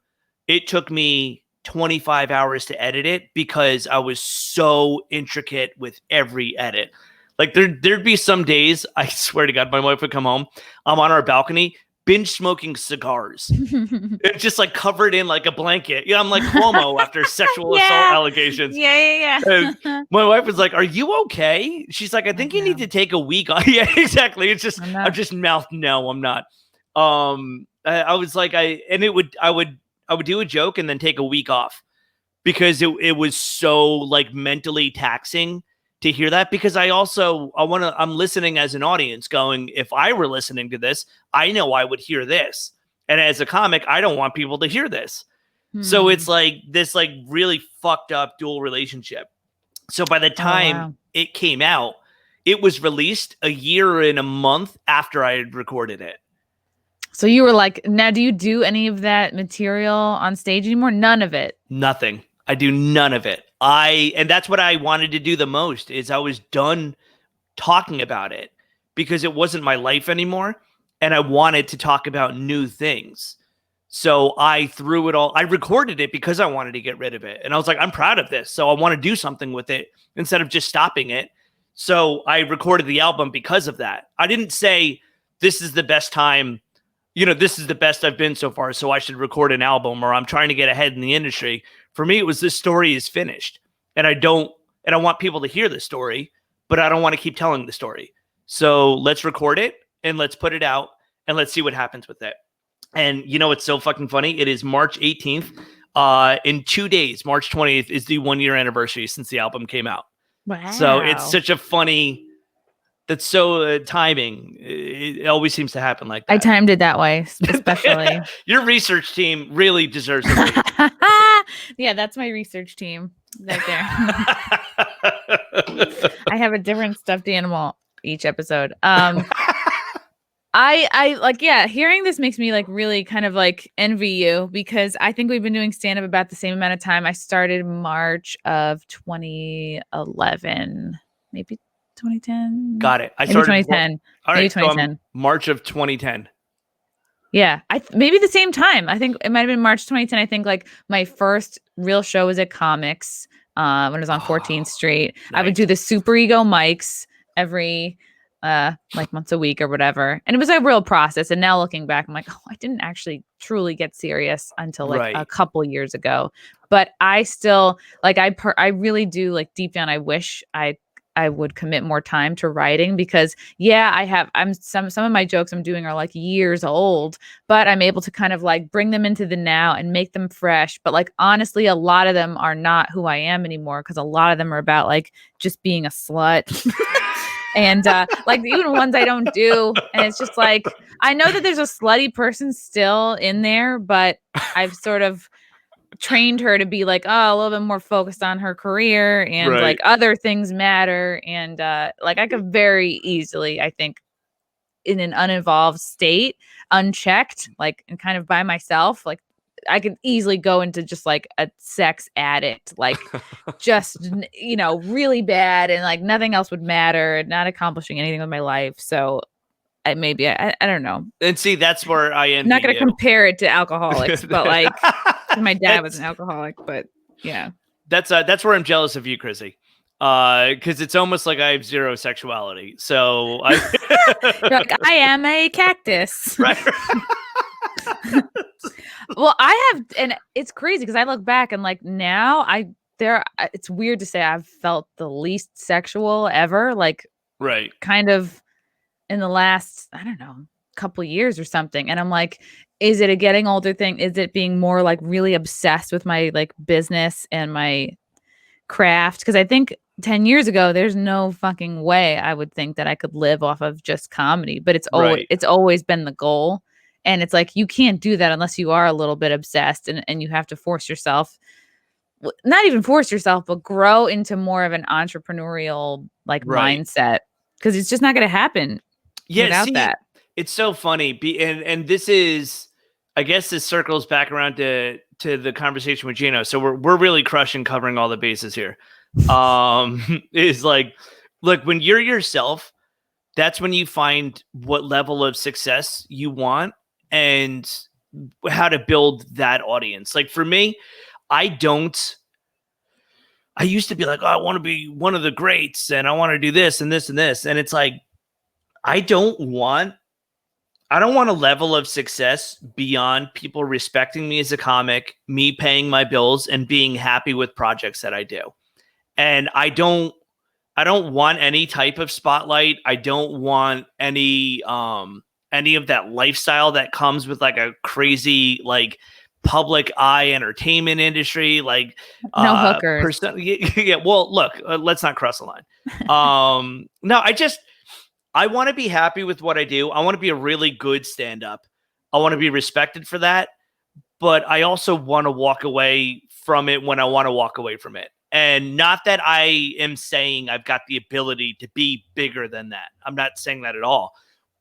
it took me 25 hours to edit it because I was so intricate with every edit. Like there'd be some days, I swear to God, my wife would come home. I'm on our balcony, binge smoking cigars. It's just like covered in like a blanket. Yeah, I'm like Cuomo after sexual assault allegations. Yeah. And my wife was like, "Are you okay?" She's like, "I think you need to take a week off." Yeah, exactly. It's just I just mouthed no, I'm not. I was like, I would do a joke and then take a week off because it was so like mentally taxing to hear that, because I'm listening as an audience going, if I were listening to this, I know I would hear this. And as a comic, I don't want people to hear this. So it's like this like really fucked up dual relationship. So by the time it came out, it was released a year and a month after I had recorded it. So you were like, now do you do any of that material on stage anymore? None of it. Nothing. I do none of it. And that's what I wanted to do the most, is I was done talking about it because it wasn't my life anymore. And I wanted to talk about new things. So I threw it all. I recorded it because I wanted to get rid of it. And I was like, I'm proud of this. So I want to do something with it instead of just stopping it. So I recorded the album because of that. I didn't say this is the best time. This is the best I've been so far, so I should record an album, or I'm trying to get ahead in the industry. For me, it was this story is finished. And I want people to hear the story, but I don't want to keep telling the story. So let's record it and let's put it out and let's see what happens with it. And it's so fucking funny. It is March 18th. In 2 days, March 20th is the 1 year anniversary since the album came out. Wow. So it's such a funny... That's so timing. It always seems to happen like that. I timed it that way, especially. Your research team really deserves it. Yeah, that's my research team right there. I have a different stuffed animal each episode. Hearing this makes me like really kind of like envy you, because I think we've been doing stand-up about the same amount of time. I started March of 2011, maybe 2010. Got it. I maybe started 2010. All right, maybe 2010. So March of 2010. Yeah, maybe the same time. I think it might have been March 2010. I think like my first real show was at Comics when I was on 14th Street. Nice. I would do the Super Ego mics every like once a week or whatever, and it was a real process. And now looking back, I'm like, I didn't actually truly get serious until like a couple years ago. But I still like I really do, like deep down, I wish I would commit more time to writing, because some of my jokes I'm doing are like years old, but I'm able to kind of like bring them into the now and make them fresh. But like, honestly, a lot of them are not who I am anymore, because a lot of them are about like just being a slut. And like even ones I don't do. And it's just like, I know that there's a slutty person still in there, but I've sort of trained her to be like, a little bit more focused on her career, and like other things matter. And like I could very easily, I think, in an uninvolved state, unchecked, like, and kind of by myself, like I could easily go into just like a sex addict, like just, really bad, and like nothing else would matter, not accomplishing anything with my life. So I don't know. And see, that's where I envy I'm not going to you. compare it to alcoholics, but like my dad was an alcoholic, but yeah. That's where I'm jealous of you, Chrissy. Because it's almost like I have zero sexuality. So You're like, I am a cactus. Right. Well, I have, and it's crazy because I look back and like now it's weird to say I've felt the least sexual ever, like Right. kind of in the last, I don't know, couple years or something. And I'm like, is it a getting older thing? Is it being more like really obsessed with my like business and my craft? Because I think 10 years ago, there's no fucking way I would think that I could live off of just comedy, but it's always been the goal. And it's like, you can't do that unless you are a little bit obsessed and you have to force yourself, not even force yourself, but grow into more of an entrepreneurial like mindset, because it's just not going to happen without that. It's so funny. And this is, I guess this circles back around to the conversation with Geno. So we're really crushing, covering all the bases here. Is like, look, when you're yourself, that's when you find what level of success you want and how to build that audience. Like for me, I used to be like, oh, I want to be one of the greats and I want to do this and this and this. And it's like, I don't want a level of success beyond people respecting me as a comic, me paying my bills and being happy with projects that I do. And I don't want any type of spotlight. I don't want any of that lifestyle that comes with like a crazy, like public eye entertainment industry, like no hookers. Yeah. Well, look, let's not cross the line. No, I want to be happy with what I do. I want to be a really good stand-up. I want to be respected for that. But I also want to walk away from it when I want to walk away from it. And not that I am saying I've got the ability to be bigger than that. I'm not saying that at all.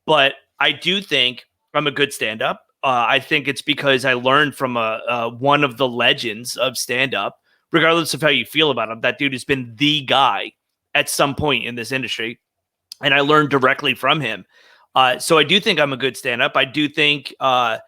But I do think I'm a good stand-up. I think it's because I learned from one of the legends of stand-up, regardless of how you feel about him. That dude has been the guy at some point in this industry. And I learned directly from him. So I do think I'm a good stand-up. I do think I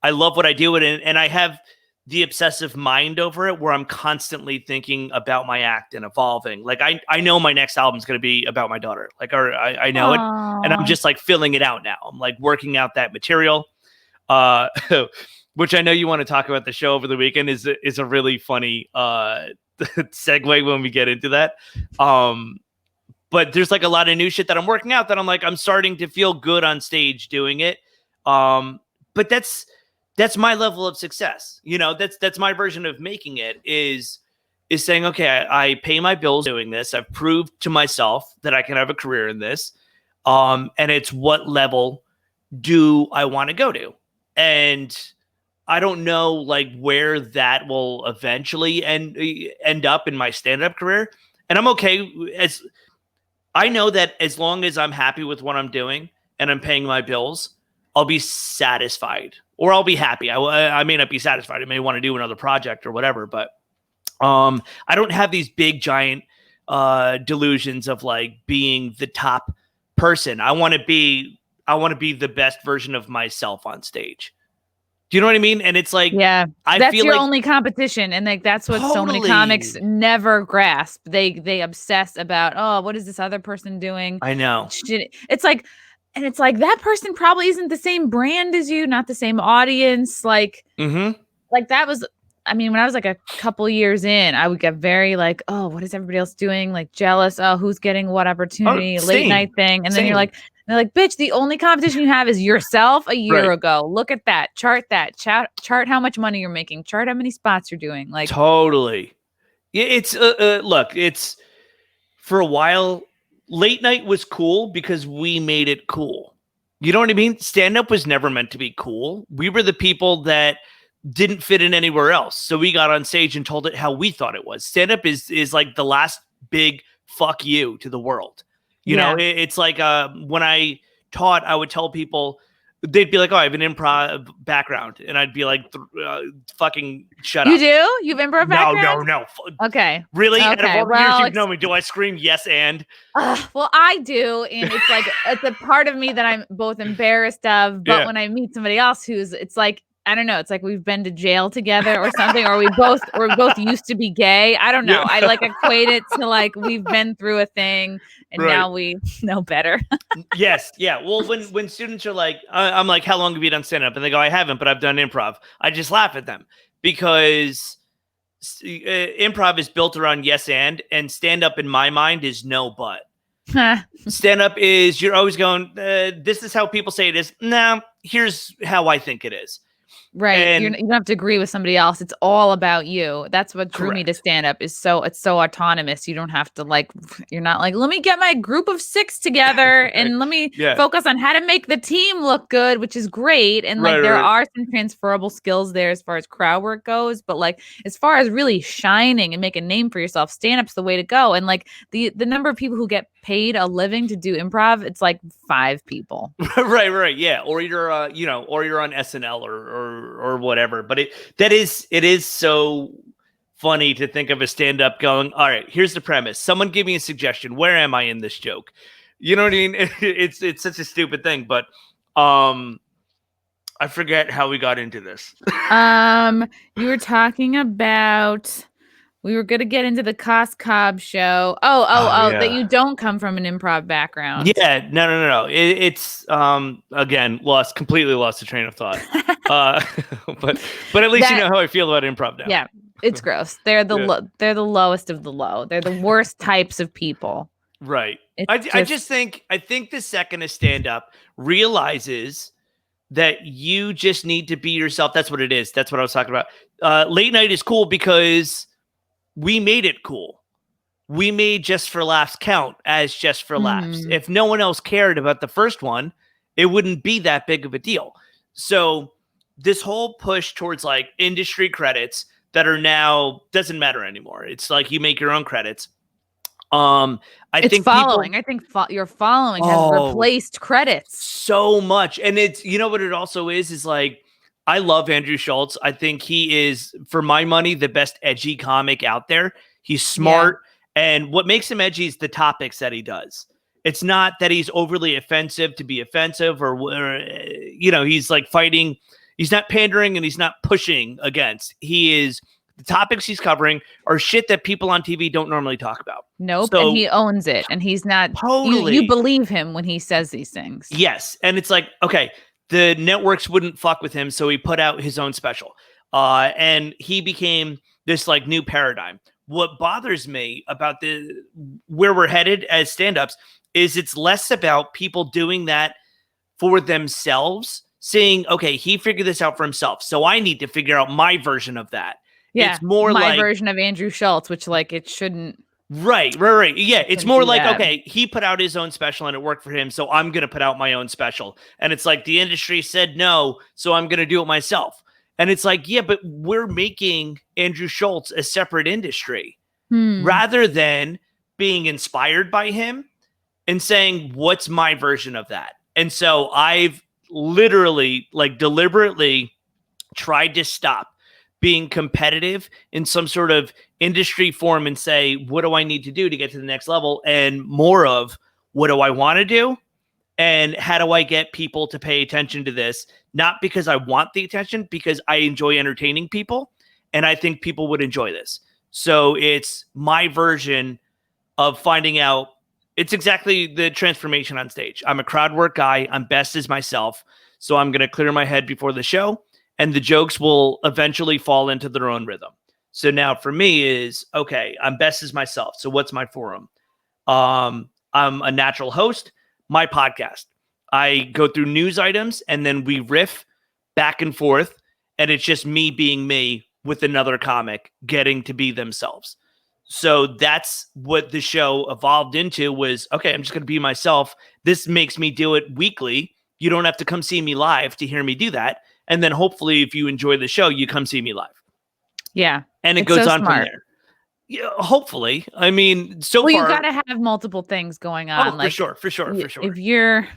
love what I do. And I have the obsessive mind over it where I'm constantly thinking about my act and evolving. Like I know my next album is going to be about my daughter. Like I know it. And I'm just like filling it out now. I'm like working out that material, which I know you want to talk about the show over the weekend is a really funny segue when we get into that. But there's like a lot of new shit that I'm working out that I'm starting to feel good on stage doing it. But that's my level of success. You know, that's my version of making it is saying, okay, I pay my bills doing this. I've proved to myself that I can have a career in this. And it's what level do I want to go to? And I don't know like where that will eventually end up in my stand-up career. And I'm okay I know that as long as I'm happy with what I'm doing and I'm paying my bills, I'll be satisfied or I'll be happy. I may not be satisfied. I may want to do another project or whatever, but I don't have these big giant delusions of like being the top person. I want to be the best version of myself on stage. Do you know what I mean? And it's like, yeah, that's feel your like, only competition. And like, that's what so many comics never grasp. They obsess about, oh, what is this other person doing? I know. It's like, and it's like, that person probably isn't the same brand as you, not the same audience. Like, like that was, I mean, when I was like a couple years in, I would get very like, oh, what is everybody else doing? Like jealous. Oh, who's getting what opportunity, late night thing. And then you're like, they're like, bitch, the only competition you have is yourself a year ago. Look at that. Chart that. Chart how much money you're making. Chart how many spots you're doing. Like totally. It's look, it's for a while. Late night was cool because we made it cool. You know what I mean? Stand-up was never meant to be cool. We were the people that didn't fit in anywhere else. So we got on stage and told it how we thought it was. Stand-up is like the last big fuck you to the world. You know, it's like when I taught, I would tell people, they'd be like, "Oh, I have an improv background," and I'd be like, "Fucking shut You up." do? You've improv background? No. Okay. Really? Out of Okay. all the years Well, you've known me, do I scream yes and? well, I do, and it's like it's a part of me that I'm both embarrassed of, but Yeah. when I meet somebody else it's like I don't know, it's like we've been to jail together or something, or we're both used to be gay. I don't know. Yeah. I like equate it to like we've been through a thing and Right. now we know better. Yes. Yeah. Well, when students are like, I'm like, "How long have you done stand up?" And they go, "I haven't, but I've done improv." I just laugh at them because improv is built around yes and stand up in my mind is no but. Stand up is you're always going, this is how people say it is. No, here's how I think it is. Right. And You don't have to agree with somebody else. It's all about you. That's what drew me to stand up it's so autonomous. You don't have to like, you're not like, let me get my group of 6 together and let me focus on how to make the team look good, which is great. And like, there are some transferable skills there as far as crowd work goes. But like, as far as really shining and make a name for yourself, stand up's the way to go. And like the number of people who get paid a living to do improv, it's like 5 people. Right. Yeah. Or you're, or you're on SNL or whatever. But it is so funny to think of a stand-up going, all right, here's the premise. Someone give me a suggestion. Where am I in this joke? You know what I mean? It's such a stupid thing, but I forget how we got into this. You were talking about we were going to get into the Cos Cobb show. Oh, that you don't come from an improv background. Yeah, no. It's again completely lost the train of thought. But at least you know how I feel about improv now. Yeah, it's gross. They're they're the lowest of the low. They're the worst types of people. Right. I think the second a stand up realizes that you just need to be yourself. That's what it is. That's what I was talking about. Late night is cool because we made it cool. We made Just for Laughs count as Just for Laughs. If no one else cared about the first one, it wouldn't be that big of a deal. So this whole push towards like industry credits that are now doesn't matter anymore. It's like you make your own credits. I think your following has replaced credits so much. And it's, you know what it also is like, I love Andrew Schulz. I think he is, for my money, the best edgy comic out there. He's smart. Yeah. And what makes him edgy is the topics that he does. It's not that he's overly offensive to be offensive or he's like fighting. He's not pandering and he's not pushing against. The topics he's covering are shit that people on TV don't normally talk about. Nope. So, and he owns it. And he's not totally. You believe him when he says these things. Yes. And it's like, okay, the networks wouldn't fuck with him. So he put out his own special. And he became this like new paradigm. What bothers me about where we're headed as stand-ups is it's less about people doing that for themselves, saying, okay, he figured this out for himself, so I need to figure out my version of that. Yeah, it's more my like version of Andrew Schulz, which like it shouldn't. Right. Yeah, it's more like, okay, he put out his own special and it worked for him, so I'm going to put out my own special. And it's like the industry said no, so I'm going to do it myself. And it's like, yeah, but we're making Andrew Schulz a separate industry rather than being inspired by him and saying, what's my version of that? And so I've literally, like deliberately tried to stop being competitive in some sort of industry form and say, what do I need to do to get to the next level? And more of, what do I want to do? And how do I get people to pay attention to this? Not because I want the attention, because I enjoy entertaining people. And I think people would enjoy this. So it's my version of finding out. It's exactly the transformation on stage. I'm a crowd work guy. I'm best as myself. So I'm going to clear my head before the show. And the jokes will eventually fall into their own rhythm. So now for me is, okay, I'm best as myself. So what's my forum? I'm a natural host. My podcast. I go through news items and then we riff back and forth. And it's just me being me with another comic getting to be themselves. So that's what the show evolved into was, okay, I'm just going to be myself. This makes me do it weekly. You don't have to come see me live to hear me do that. And then hopefully if you enjoy the show, you come see me live. Yeah. And it goes on from there. Yeah, hopefully. I mean, so far. Well, you got to have multiple things going on. Oh, for sure. If you're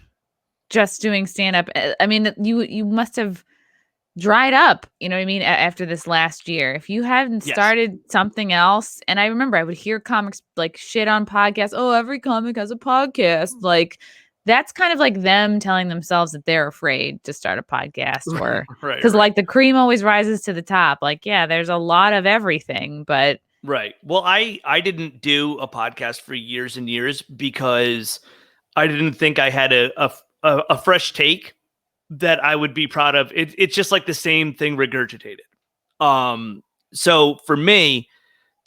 just doing stand-up. I mean, you must have dried up, you know what I mean, after this last year. If you hadn't started something else, and I remember I would hear comics like shit on podcasts. Oh, every comic has a podcast. Like that's kind of like them telling themselves that they're afraid to start a podcast, or because like the cream always rises to the top. Like, yeah, there's a lot of everything, but right. Well, I didn't do a podcast for years and years because I didn't think I had a fresh take that I would be proud of. It's just like the same thing regurgitated. So for me,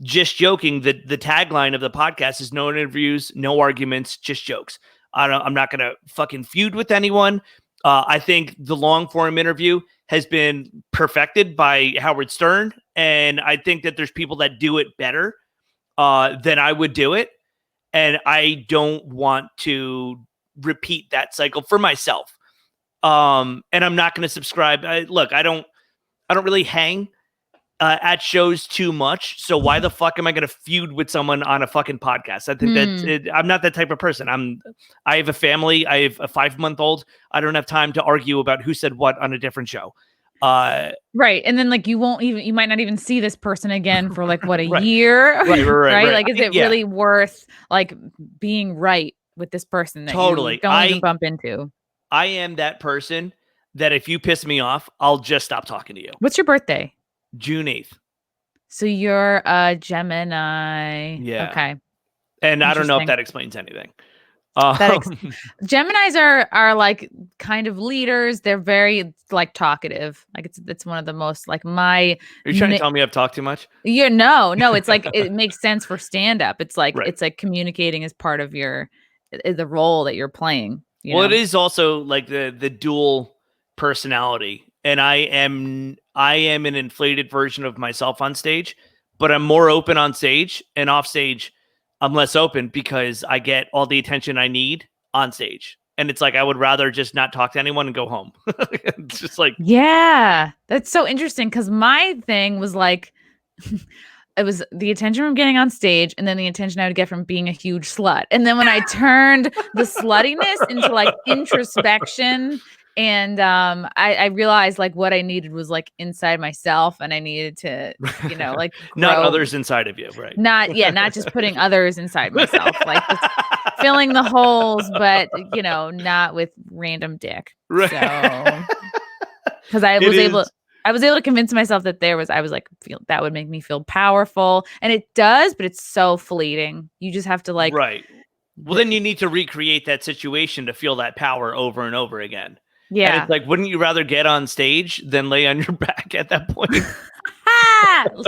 just joking, the tagline of the podcast is no interviews, no arguments, just jokes. I'm not going to fucking feud with anyone. I think the long form interview has been perfected by Howard Stern. And I think that there's people that do it better than I would do it. And I don't want to repeat that cycle for myself. And I'm not going to subscribe. Look, I don't really hang at shows too much. So why the fuck am I going to feud with someone on a fucking podcast? I think I'm not that type of person. I have a family. I have a 5-month-old. I don't have time to argue about who said what on a different show. Right. And then like you might not even see this person again for like what, a year. Right. Like, is it really worth like being right with this person that you don't even bump into? I am that person that if you piss me off, I'll just stop talking to you. What's your birthday? June 8th. So you're a Gemini. Yeah. Okay. And I don't know if that explains anything. Geminis are like kind of leaders. They're very like talkative. Like it's one of the most like my. Are you trying to tell me I've talked too much? Yeah, no. It's like it makes sense for stand up. It's like it's like communicating as part of the role that you're playing. Well, it is also like the dual personality, and I am an inflated version of myself on stage, but I'm more open on stage, and off stage, I'm less open because I get all the attention I need on stage. And it's like I would rather just not talk to anyone and go home. It's just like, yeah, that's so interesting because my thing was like. It was the attention from getting on stage and then the attention I would get from being a huge slut. And then when I turned the sluttiness into like introspection and I realized like what I needed was like inside myself and I needed to, like grow. Not others inside of you. Right. Not just putting others inside myself, like just filling the holes, but not with random dick. Right. So, because I was able to convince myself that I was like, that would make me feel powerful. And it does, but it's so fleeting. You just have to like. Right. Well, then you need to recreate that situation to feel that power over and over again. Yeah. And it's like, wouldn't you rather get on stage than lay on your back at that point?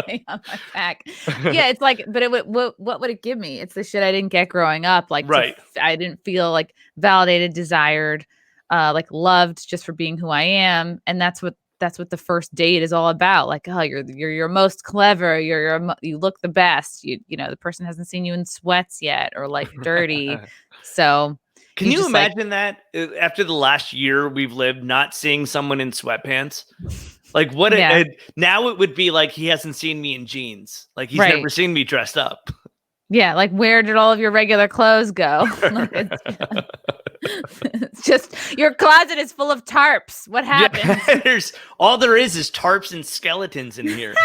Lay on my back. Yeah. It's like, but what would it give me? It's the shit I didn't get growing up. Like, I didn't feel like validated, desired, like loved just for being who I am. And that's what the first date is all about. Like, oh, you're most clever. You look the best. The person hasn't seen you in sweats yet or like dirty. So can you imagine that after the last year we've lived, not seeing someone in sweatpants? Like what? Now it would be like he hasn't seen me in jeans. Like he's never seen me dressed up. Yeah. Like where did all of your regular clothes go? It's just your closet is full of tarps. What happened? Yeah, all there is tarps and skeletons in here.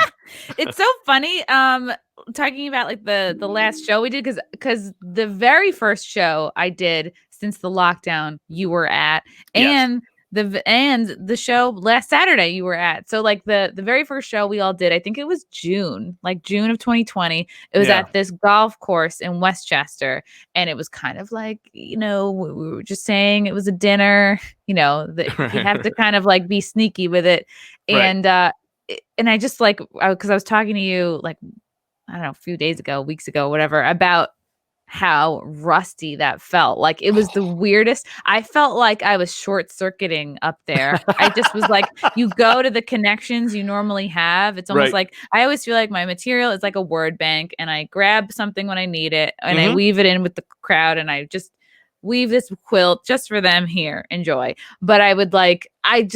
It's so funny. Talking about like the last show we did because the very first show I did since the lockdown you were at, and the show last Saturday you were at. So like the very first show we all did, I think it was June of 2020. It was at this golf course in Westchester. And it was kind of like, we were just saying it was a dinner, that you have to kind of like be sneaky with it. And, and I just like, because I was talking to you like, I don't know, weeks ago, whatever, about how rusty that felt. Like it was the weirdest. I felt like I was short circuiting up there. I just was like, you go to the connections you normally have. It's almost like I always feel like my material is like a word bank and I grab something when I need it and I weave it in with the crowd and I just weave this quilt just for them here. Enjoy. But I would like, I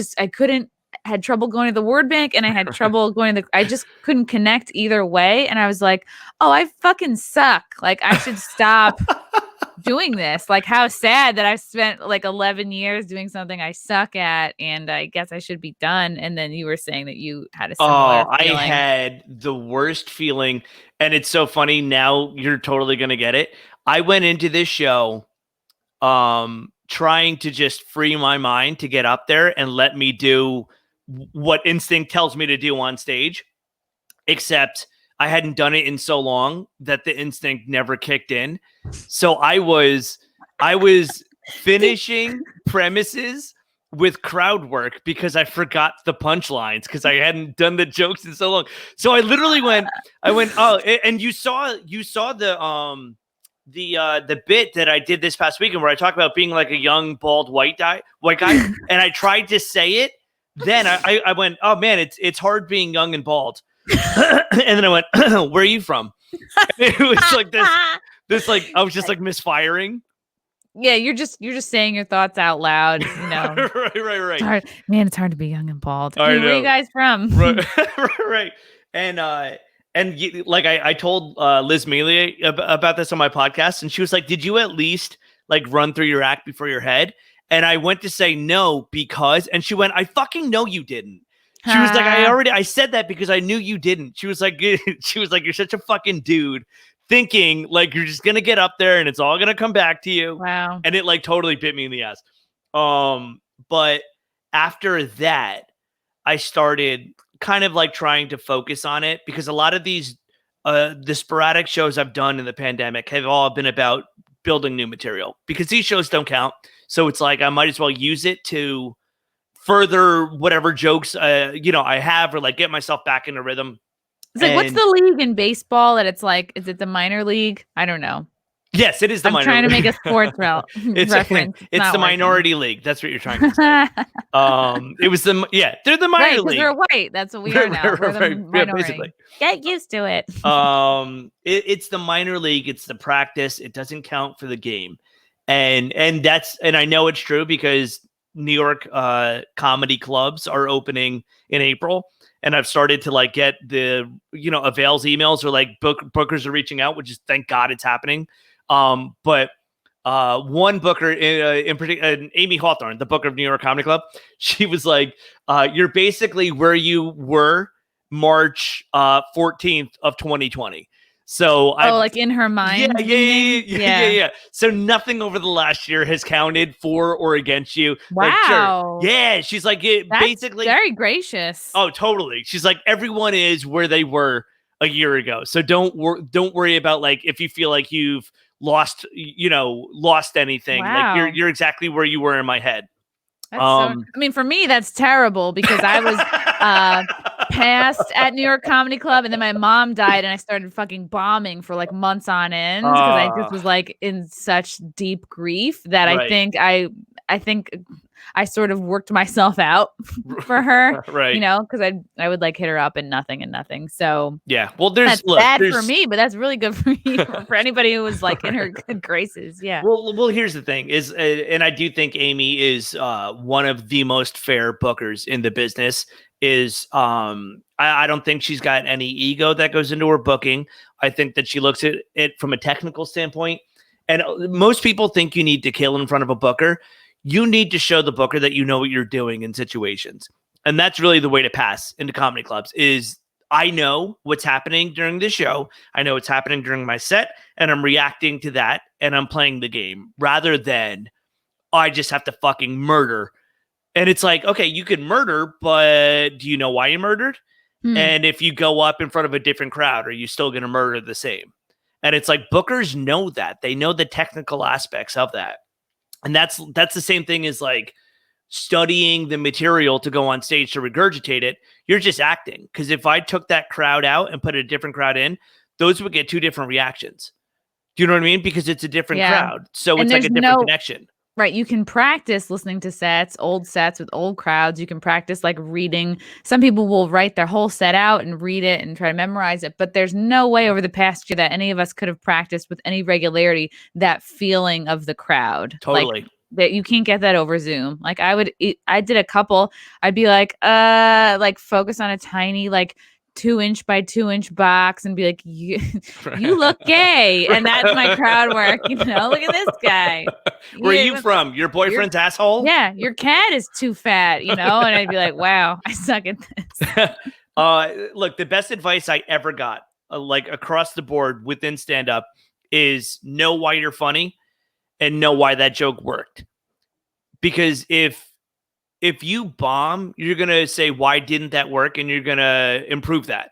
had trouble going to the word bank and I had trouble I just couldn't connect either way. And I was like, oh, I fucking suck. Like I should stop doing this. Like, how sad that I've spent like 11 years doing something I suck at, and I guess I should be done. And then you were saying that you had a similar feeling. I had the worst feeling, and it's so funny. Now you're totally gonna get it. I went into this show trying to just free my mind to get up there and let me do what instinct tells me to do on stage, except I hadn't done it in so long that the instinct never kicked in. So I was finishing premises with crowd work because I forgot the punchlines because I hadn't done the jokes in so long. So I literally went, oh, and you saw the bit that I did this past weekend where I talk about being like a young, bald, white guy, and I tried to say it. Then I went, oh man, it's hard being young and bald. And then I went, where are you from? It was like this like I was just like misfiring. Yeah, you're just saying your thoughts out loud, you know. Right. It's hard. Man, it's hard to be young and bald. I know. Where are you guys from? Right. And like I told Liz Mealy about this on my podcast, and she was like, did you at least like run through your act before your head? And I went to say no because, and she went, I fucking know you didn't. She was like, I said that because I knew you didn't. She was like, you're such a fucking dude, thinking like you're just gonna get up there and it's all gonna come back to you. Wow. And it like totally bit me in the ass. But after that, I started kind of like trying to focus on it because a lot of these the sporadic shows I've done in the pandemic have all been about building new material because these shows don't count. So it's like I might as well use it to further whatever jokes I have, or like get myself back into rhythm. It's like, what's the league in baseball that it's like, is it the minor league? I don't know. Yes, it is the minor league. I'm trying to make a sports reference. It's the minority league. That's what you're trying to say. It was they're the minor league. They're white. That's what we are now. We're the minority. Yeah, basically. Get used to it. It's the minor league. It's the practice. It doesn't count for the game. And I know it's true because New York comedy clubs are opening in April, and I've started to like get the avails emails, or like bookers are reaching out, which is thank God it's happening. But one booker in particular, Amy Hawthorne, the booker of New York Comedy Club, she was like, "You're basically where you were March 14th of 2020." So like in her mind. Yeah. So nothing over the last year has counted for or against you. Wow. Like, sure. Yeah. She's like, that's basically very gracious. Oh, totally. She's like, everyone is where they were a year ago. So don't worry about like, if you feel like you've lost anything. Wow. Like you're exactly where you were in my head. I mean, for me, that's terrible because I was passed at New York Comedy Club, and then my mom died, and I started fucking bombing for like months on end because I just was like in such deep grief that right. I think I sort of worked myself out for her, right? Because I would like hit her up and nothing. So yeah, well, that's bad for me, but that's really good for you, for anybody who was like in her good graces. Yeah. Well, here's the thing is, and I do think Amy is one of the most fair bookers in the business. I don't think she's got any ego that goes into her booking. I think that she looks at it from a technical standpoint. And most people think you need to kill in front of a booker. You need to show the booker that you know what you're doing in situations. And that's really the way to pass into comedy clubs is I know what's happening during the show. I know what's happening during my set, and I'm reacting to that, and I'm playing the game rather than I just have to fucking murder. And it's like, okay, you can murder, but do you know why you murdered? And if you go up in front of a different crowd, are you still going to murder the same? And it's like bookers know that. They know the technical aspects of that. And that's the same thing as like studying the material to go on stage to regurgitate it. You're just acting. Because if I took that crowd out and put a different crowd in, those would get two different reactions. Do you know what I mean? Because it's a different crowd. So it's like a different connection. Right. You can practice listening to old sets with old crowds. You can practice like reading. Some people will write their whole set out and read it and try to memorize it. But there's no way over the past year that any of us could have practiced with any regularity that feeling of the crowd. Totally. Like, that you can't get that over Zoom. Like I did a couple. I'd be like focus on a tiny like 2-inch by 2-inch box and be like, you look gay. And that's my crowd work. You know, look at this guy. Where are you from? Your boyfriend's asshole? Yeah, your cat is too fat, you know? And I'd be like, wow, I suck at this. Look, the best advice I ever got, like across the board within stand-up, is know why you're funny and know why that joke worked. Because if you bomb, you're going to say, why didn't that work? And you're going to improve that.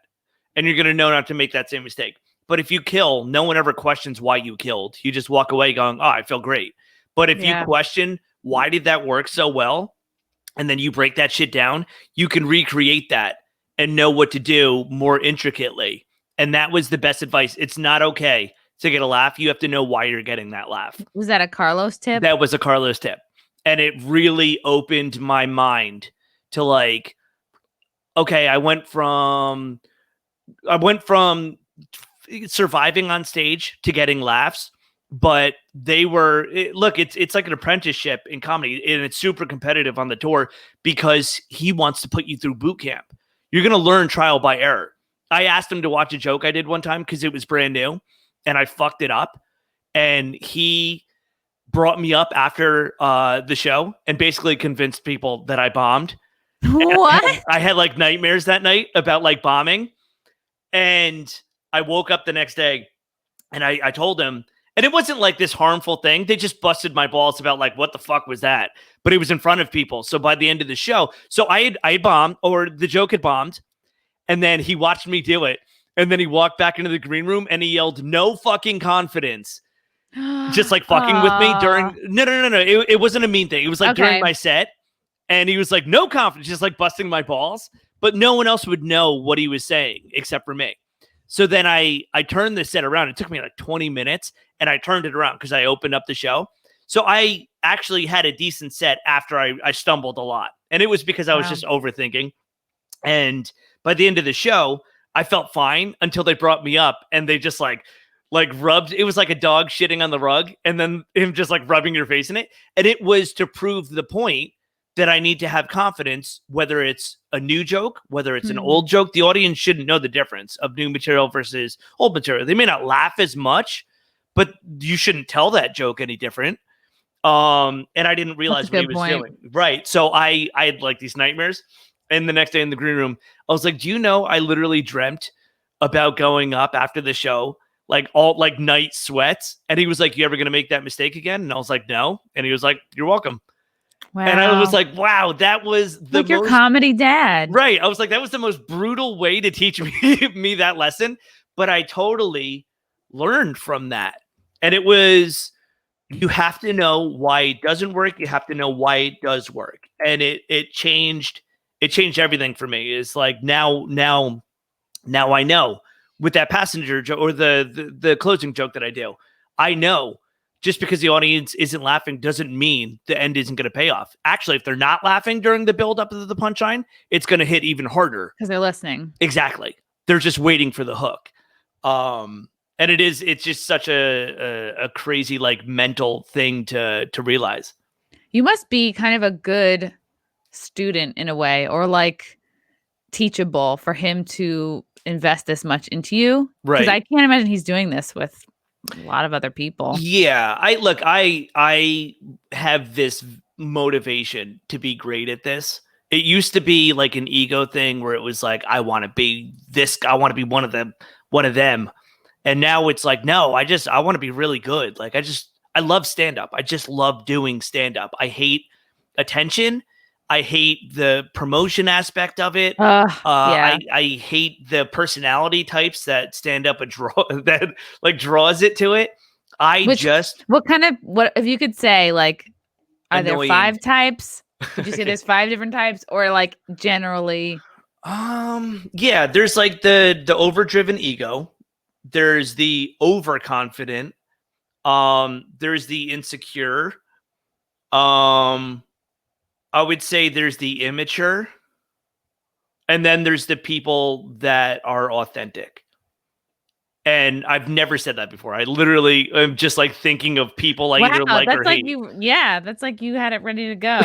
And you're going to know not to make that same mistake. But if you kill, no one ever questions why you killed. You just walk away going, oh, I feel great. But if you question, why did that work so well? And then you break that shit down, you can recreate that and know what to do more intricately. And that was the best advice. It's not okay to get a laugh. You have to know why you're getting that laugh. Was that a Carlos tip? That was a Carlos tip. And it really opened my mind to like, okay, I went from surviving on stage to getting laughs, but it's like an apprenticeship in comedy, and it's super competitive on the tour because he wants to put you through boot camp. You're going to learn trial by error. I asked him to watch a joke I did one time because it was brand new and I fucked it up. And he brought me up after the show and basically convinced people that I bombed. What? I had like nightmares that night about like bombing. And I woke up the next day and I told him, and it wasn't like this harmful thing. They just busted my balls about like, what the fuck was that? But it was in front of people. So by the end of the show, so I had bombed, or the joke had bombed. And then he watched me do it. And then he walked back into the green room and he yelled, no fucking confidence. Just like fucking with me during, no. It wasn't a mean thing. It was like during my set. And he was like, no confidence, just like busting my balls. But no one else would know what he was saying except for me. So then I turned the set around. It took me like 20 minutes and I turned it around because I opened up the show. So I actually had a decent set after I stumbled a lot. And it was because I was just overthinking. And by the end of the show, I felt fine until they brought me up and they just like rubbed. It was like a dog shitting on the rug and then him just like rubbing your face in it. And it was to prove the point that I need to have confidence, whether it's a new joke, whether it's an old joke. The audience shouldn't know the difference of new material versus old material. They may not laugh as much, but you shouldn't tell that joke any different. And I didn't realize what he was doing. Right. So I had like these nightmares. And the next day in the green room, I was like, do you know, I literally dreamt about going up after the show, like all like night sweats. And he was like, you ever going to make that mistake again? And I was like, no. And he was like, you're welcome. Wow. And I was like, wow, that was the like your comedy dad. Right. I was like, that was the most brutal way to teach me that lesson. But I totally learned from that. And it was, you have to know why it doesn't work. You have to know why it does work. And it changed everything for me. It's like now I know with that passenger joke or the closing joke that I do, I know just because the audience isn't laughing doesn't mean the end isn't going to pay off. Actually, if they're not laughing during the build up of the punchline, it's going to hit even harder because they're listening. Exactly. They're just waiting for the hook. And it's just such a crazy like mental thing to realize. You must be kind of a good student in a way, or like teachable for him to invest this much into you. Right. Because I can't imagine he's doing this with a lot of other people. Yeah. I have this motivation to be great at this. It used to be like an ego thing where it was like, I want to be this, I want to be one of them. And now it's like, no, I want to be really good. Like, I love stand-up. I just love doing stand-up. I hate attention. I hate the promotion aspect of it. I hate the personality types that stand up that like draws it to it. What if you could say, like, are annoying. there 5 types? Did you say there's 5 different types, or like generally? Yeah, there's like the overdriven ego. There's the overconfident. There's the insecure. I would say there's the immature, and then there's the people that are authentic. And I've never said that before. I literally am just like thinking of people I either like or hate. That's like you had it ready to go.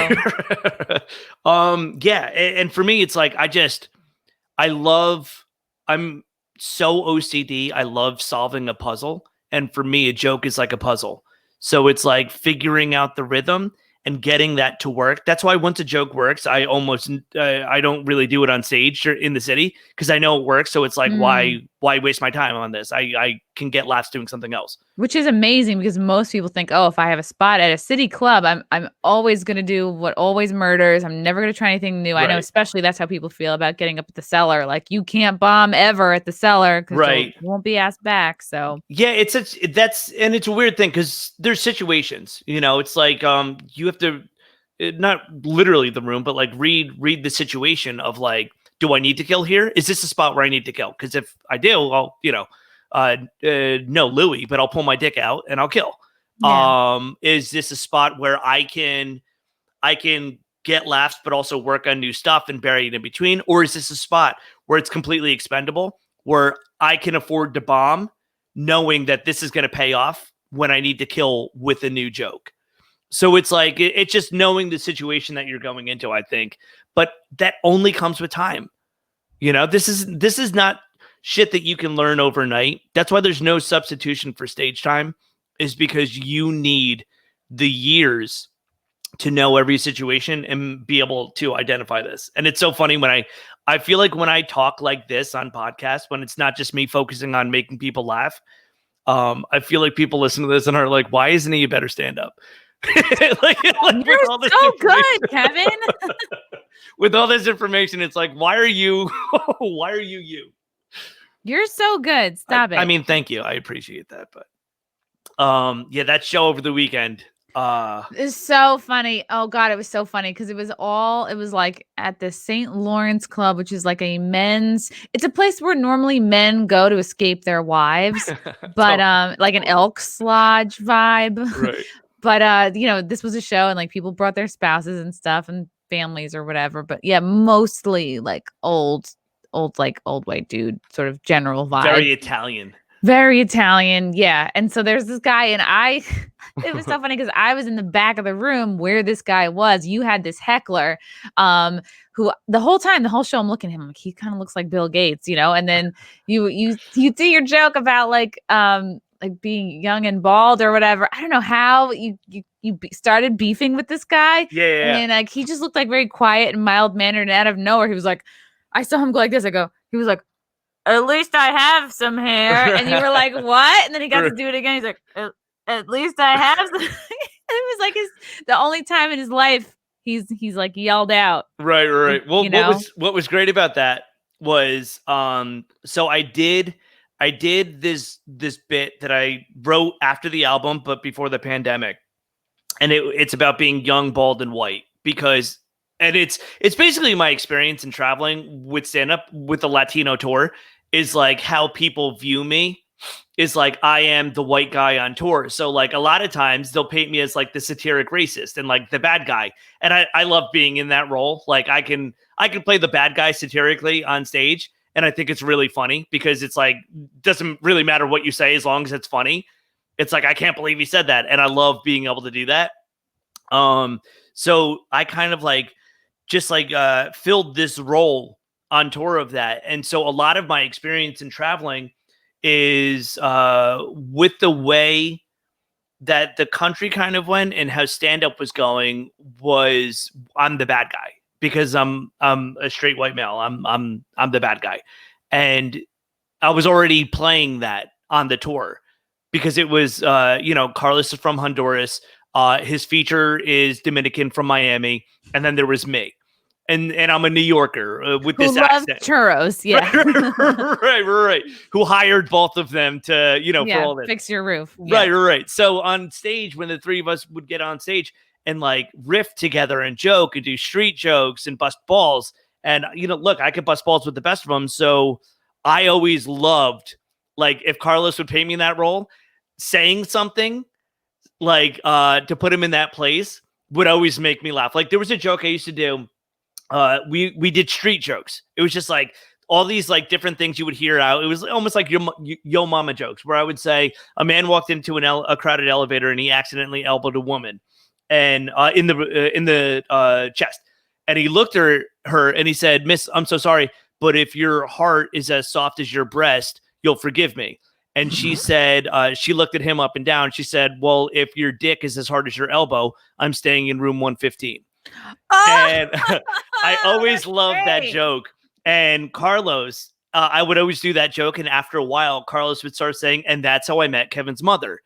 Yeah. And for me, it's like, I love I'm so OCD. I love solving a puzzle. And for me, a joke is like a puzzle. So it's like figuring out the rhythm and getting that to work. That's why once a joke works, I don't really do it on stage or in the city because I know it works. So it's like, why waste my time on this? I can get laughs doing something else. Which is amazing because most people think, oh, if I have a spot at a city club, I'm always going to do what always murders. I'm never going to try anything new. Right. I know, especially that's how people feel about getting up at the cellar. Like you can't bomb ever at the cellar because you won't be asked back. So yeah, it's a weird thing because there's situations, it's like you have to not literally the room, but like read the situation of like, do I need to kill here? Is this a spot where I need to kill? Because if I do, I'll no Louis, but I'll pull my dick out and I'll kill. Yeah. Is this a spot where I can get laughs, but also work on new stuff and bury it in between? Or is this a spot where it's completely expendable, where I can afford to bomb knowing that this is going to pay off when I need to kill with a new joke? So it's like, it's just knowing the situation that you're going into, I think, but that only comes with time. This is not shit that you can learn overnight. That's why there's no substitution for stage time, is because you need the years to know every situation and be able to identify this. And it's so funny when I feel like when I talk like this on podcasts, when it's not just me focusing on making people laugh, I feel like people listen to this and are like, why isn't he a better stand-up? You're so good, Kevin. With all this information, it's like, why are you you? You're so good. Stop it. I mean, thank you. I appreciate that. But yeah, that show over the weekend. It's so funny. Oh God, it was so funny because it was like at the St. Lawrence Club, which is like it's a place where normally men go to escape their wives, but like an Elks Lodge vibe. Right. But this was a show and like people brought their spouses and stuff and families or whatever. But yeah, mostly like old white dude sort of general vibe. Very Italian. Yeah. And so there's this guy and it was so funny because I was in the back of the room where this guy was. You had this heckler who the whole show I'm looking at him like he kind of looks like Bill Gates, and then you do your joke about like being young and bald or whatever. I don't know how you started beefing with this guy. Yeah. And like he just looked like very quiet and mild mannered, and out of nowhere he was like, I saw him go like this. He was like, at least I have some hair. And you were like, what? And then he got to do it again. He's like, at least I have some. It was like the only time in his life he's like yelled out. Right. Well, what was great about that was so I did this bit that I wrote after the album, but before the pandemic. And it's about being young, bald, and white and it's basically my experience in traveling with stand-up with the Latino tour is like how people view me is like I am the white guy on tour. So like a lot of times they'll paint me as like the satiric racist and like the bad guy. And I love being in that role. Like I can play the bad guy satirically on stage. And I think it's really funny because it's like, doesn't really matter what you say as long as it's funny. It's like, I can't believe he said that. And I love being able to do that. So I kind of like, just like filled this role on tour of that. And so a lot of my experience in traveling is with the way that the country kind of went and how stand-up was going was I'm the bad guy because I'm a straight white male. I'm the bad guy. And I was already playing that on the tour because it was, Carlos is from Honduras. His feature is Dominican from Miami. And then there was me. And I'm a New Yorker with this accent. Churros, yeah. Right. Who hired both of them to, for all this. Fix your roof. Yeah. Right. So on stage, when the three of us would get on stage and like riff together and joke and do street jokes and bust balls. And, look, I could bust balls with the best of them. So I always loved, like, if Carlos would pay me in that role, saying something like to put him in that place would always make me laugh. Like there was a joke I used to do. We did street jokes. It was just like all these like different things you would hear out. It was almost like yo mama jokes where I would say a man walked into a crowded elevator and he accidentally elbowed a woman and in the chest. And he looked at her and he said, "Miss, I'm so sorry, but if your heart is as soft as your breast, you'll forgive me. And she said, she looked at him up and down. She said, well, if your dick is as hard as your elbow, I'm staying in room 115. And I always loved that joke. And Carlos, I would always do that joke. And after a while, Carlos would start saying, and that's how I met Kevin's mother.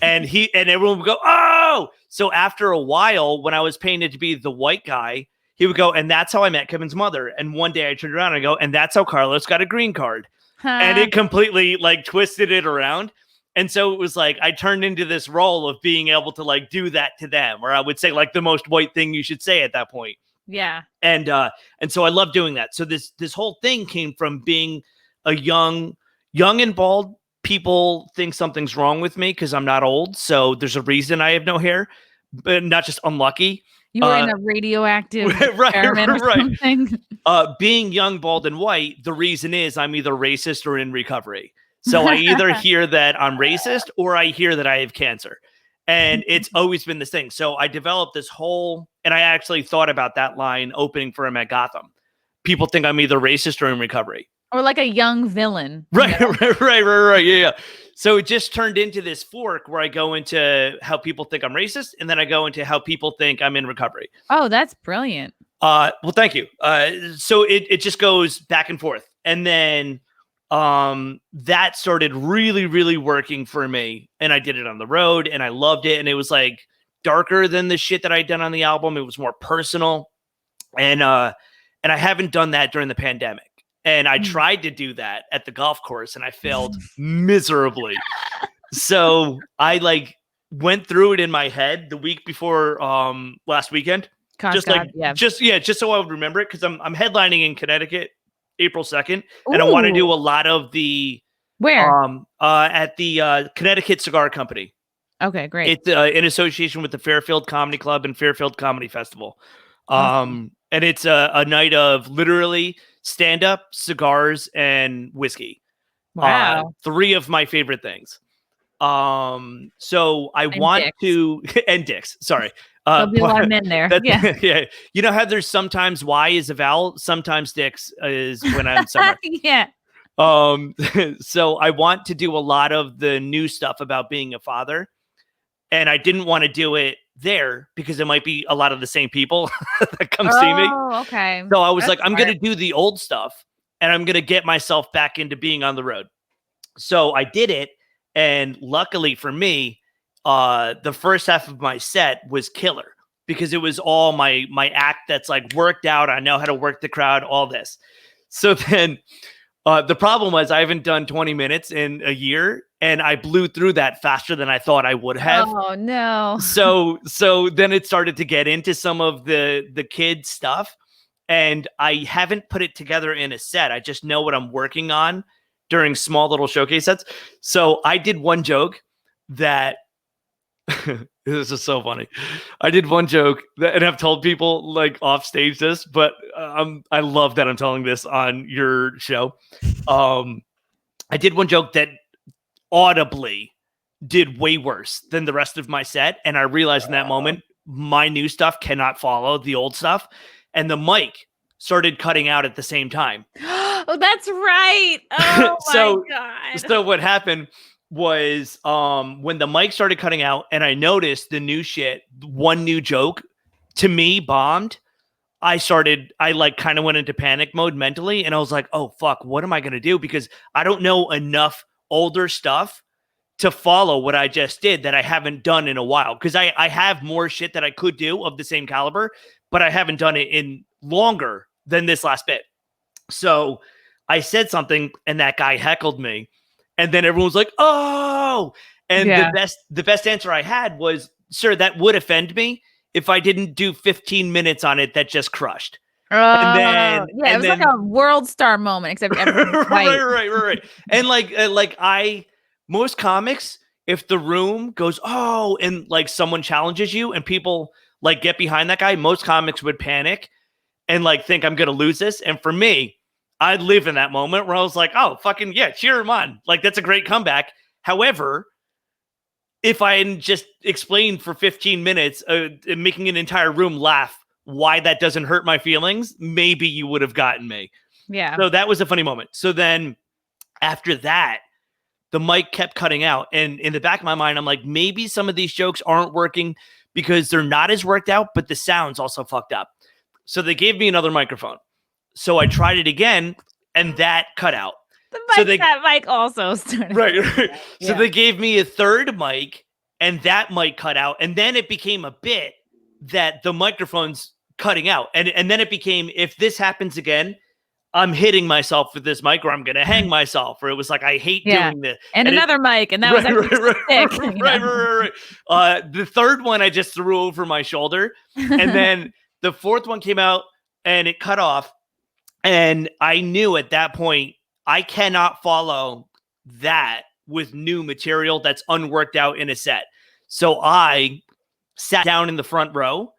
And everyone would go, oh. So after a while, when I was painted to be the white guy, he would go, and that's how I met Kevin's mother. And one day I turned around and I go, and that's how Carlos got a green card. And it completely like twisted it around. And so it was like I turned into this role of being able to like do that to them, or I would say like the most white thing you should say at that point. Yeah. And so I love doing that. So this whole thing came from being a young and bald. People think something's wrong with me because I'm not old. So there's a reason I have no hair, but not just unlucky. You were in a radioactive experiment or something. Being young, bald, and white, the reason is I'm either racist or in recovery. So I either hear that I'm racist or I hear that I have cancer. And it's always been this thing. So I developed this whole, and I actually thought about that line opening for him at Gotham. People think I'm either racist or in recovery. Or like a young villain. Right. Yeah. So it just turned into this fork where I go into how people think I'm racist, and then I go into how people think I'm in recovery. Oh, that's brilliant. Well, thank you. So it just goes back and forth. And then that started really, really working for me. And I did it on the road and I loved it. And it was like darker than the shit that I'd done on the album. It was more personal. And I haven't done that during the pandemic. And I tried to do that at the golf course and I failed miserably. So I like went through it in my head the week before last weekend. Just so I would remember it, because I'm headlining in Connecticut April 2nd. And I want to do a lot of the at the Connecticut Cigar Company. Okay, great. It's in association with the Fairfield Comedy Club and Fairfield Comedy Festival. And it's a night of literally stand-up, cigars, and whiskey. Wow. 3 of my favorite things. So I want to and dicks. Sorry. There'll be a lot of men there. Yeah. You know how there's sometimes Y is a vowel, sometimes dicks is when I'm somewhere. Yeah. So I want to do a lot of the new stuff about being a father. And I didn't want to do it there because it might be a lot of the same people that come see me. Oh, okay. So I was I'm going to do the old stuff and I'm going to get myself back into being on the road. So I did it. And luckily for me, the first half of my set was killer because it was all my act that's like worked out. I know how to work the crowd, all this. So then the problem was I haven't done 20 minutes in a year and I blew through that faster than I thought I would have. Oh no. So then it started to get into some of the kid stuff and I haven't put it together in a set. I just know what I'm working on during small little showcase sets. So I did one joke that this is so funny. I did one joke that, and I've told people like off stage this, but I love that I'm telling this on your show. I did one joke that audibly did way worse than the rest of my set. And I realized in that moment, my new stuff cannot follow the old stuff. And the mic started cutting out at the same time. Oh, that's right. Oh my God. So what happened was when the mic started cutting out and I noticed the new shit, one new joke to me bombed. I like kind of went into panic mode mentally and I was like, oh fuck, what am I going to do? Because I don't know enough older stuff to follow what I just did that I haven't done in a while. Cause I have more shit that I could do of the same caliber, but I haven't done it in longer than this last bit. So I said something and that guy heckled me. And then everyone was like, oh, and the best answer I had was, sir, that would offend me if I didn't do 15 minutes on it that just crushed. It was like a world star moment, except everyone's white. Right. And most comics, if the room goes, oh, and like someone challenges you and people like get behind that guy, most comics would panic and like think I'm going to lose this. And for me, I live in that moment where I was like, oh, fucking yeah, cheer him on. Like, that's a great comeback. However, if I had just explained for 15 minutes, making an entire room laugh why that doesn't hurt my feelings, maybe you would have gotten me. Yeah. So that was a funny moment. So then after that, the mic kept cutting out. And in the back of my mind, I'm like, maybe some of these jokes aren't working because they're not as worked out, but the sound's also fucked up. So they gave me another microphone. So I tried it again, and that cut out. That mic also started. Right. Yeah. So they gave me a third mic, and that mic cut out. And then it became a bit that the microphone's cutting out. And then it became, if this happens again, I'm hitting myself with this mic, or I'm going to hang myself. Or it was like, I hate doing this. And another mic, and that was sick. Right. The third one, I just threw over my shoulder. And then the fourth one came out, and it cut off. And I knew at that point, I cannot follow that with new material that's unworked out in a set. So I sat down in the front row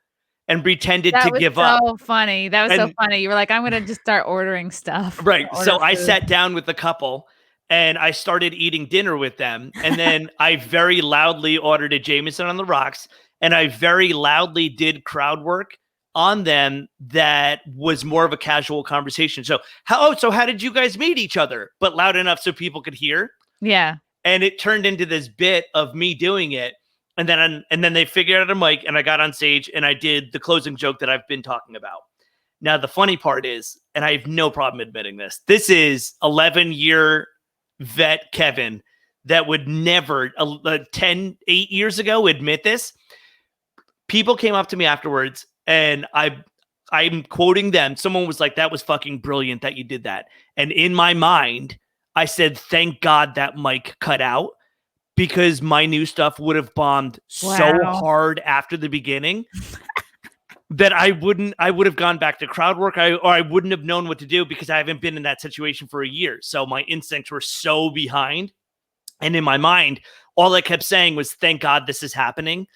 and pretended to give up. That was so funny. That was so funny. You were like, I'm going to just start ordering stuff. Right. So I sat down with the couple and I started eating dinner with them. And then I very loudly ordered a Jameson on the rocks. And I very loudly did crowd work on them that was more of a casual conversation. So how did you guys meet each other? But loud enough so people could hear. Yeah. And it turned into this bit of me doing it. And then they figured out a mic, and I got on stage and I did the closing joke that I've been talking about. Now, the funny part is, and I have no problem admitting this is 11-year vet Kevin that would never 8 years ago admit this. People came up to me afterwards, and I'm quoting them. Someone was like, that was fucking brilliant that you did that. And in my mind, I said, thank God that mic cut out, because my new stuff would have bombed so hard after the beginning that I would have gone back to crowd work, or I wouldn't have known what to do, because I haven't been in that situation for a year. So my instincts were so behind. And in my mind, all I kept saying was, thank God this is happening,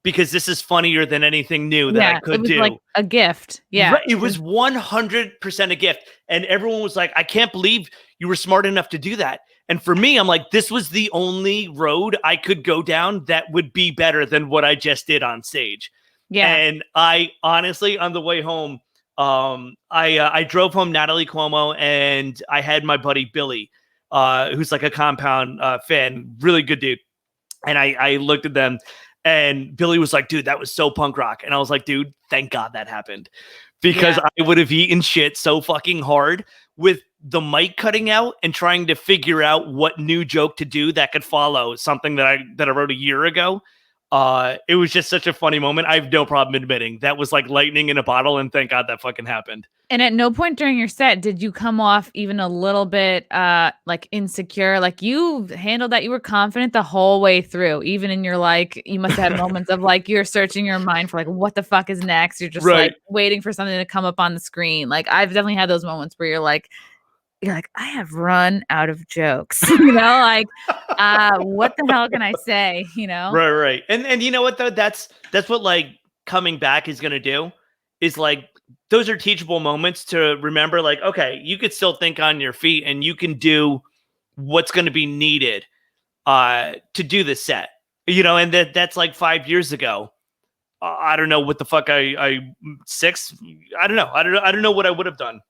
because this is funnier than anything new that I could do. It was like a gift. Yeah. Right. It was 100% a gift. And everyone was like, I can't believe you were smart enough to do that. And for me, I'm like, this was the only road I could go down that would be better than what I just did on stage. Yeah. And I honestly, on the way home, I drove home Natalie Cuomo, and I had my buddy Billy, who's like a Compound fan, really good dude. And I looked at them, and Billy was like, dude, that was so punk rock. And I was like, dude, thank God that happened, because I would have eaten shit so fucking hard with the mic cutting out and trying to figure out what new joke to do that could follow something that I wrote a year ago. It was just such a funny moment. I have no problem admitting that was like lightning in a bottle, and thank God that fucking happened. And at no point during your set did you come off even a little bit like insecure. Like, you handled that. You were confident the whole way through. Even in your, like, you must have had moments of like you're searching your mind for like, what the fuck is next? You're just like waiting for something to come up on the screen. Like, I've definitely had those moments where you're like, I have run out of jokes, like, what the hell can I say, Right. And you know what, though, that's what like coming back is going to do, is like, those are teachable moments to remember, like, okay, you could still think on your feet, and you can do what's going to be needed to do the set, and that's like 5 years ago. I don't know what the fuck I 6. I don't know. I don't know what I would have done.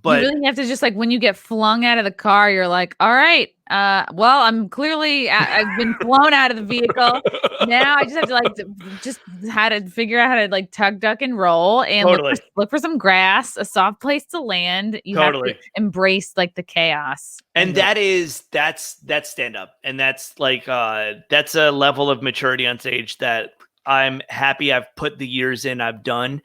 But you really have to just, like, when you get flung out of the car, you're like, all right, well, I'm clearly, I've been flown out of the vehicle. Now I just have to how to figure out how to like tug, duck, and roll, and look for some grass, a soft place to land. You have to embrace like the chaos. And that's stand up. And that's like, that's a level of maturity on stage that I'm happy I've put the years in I've done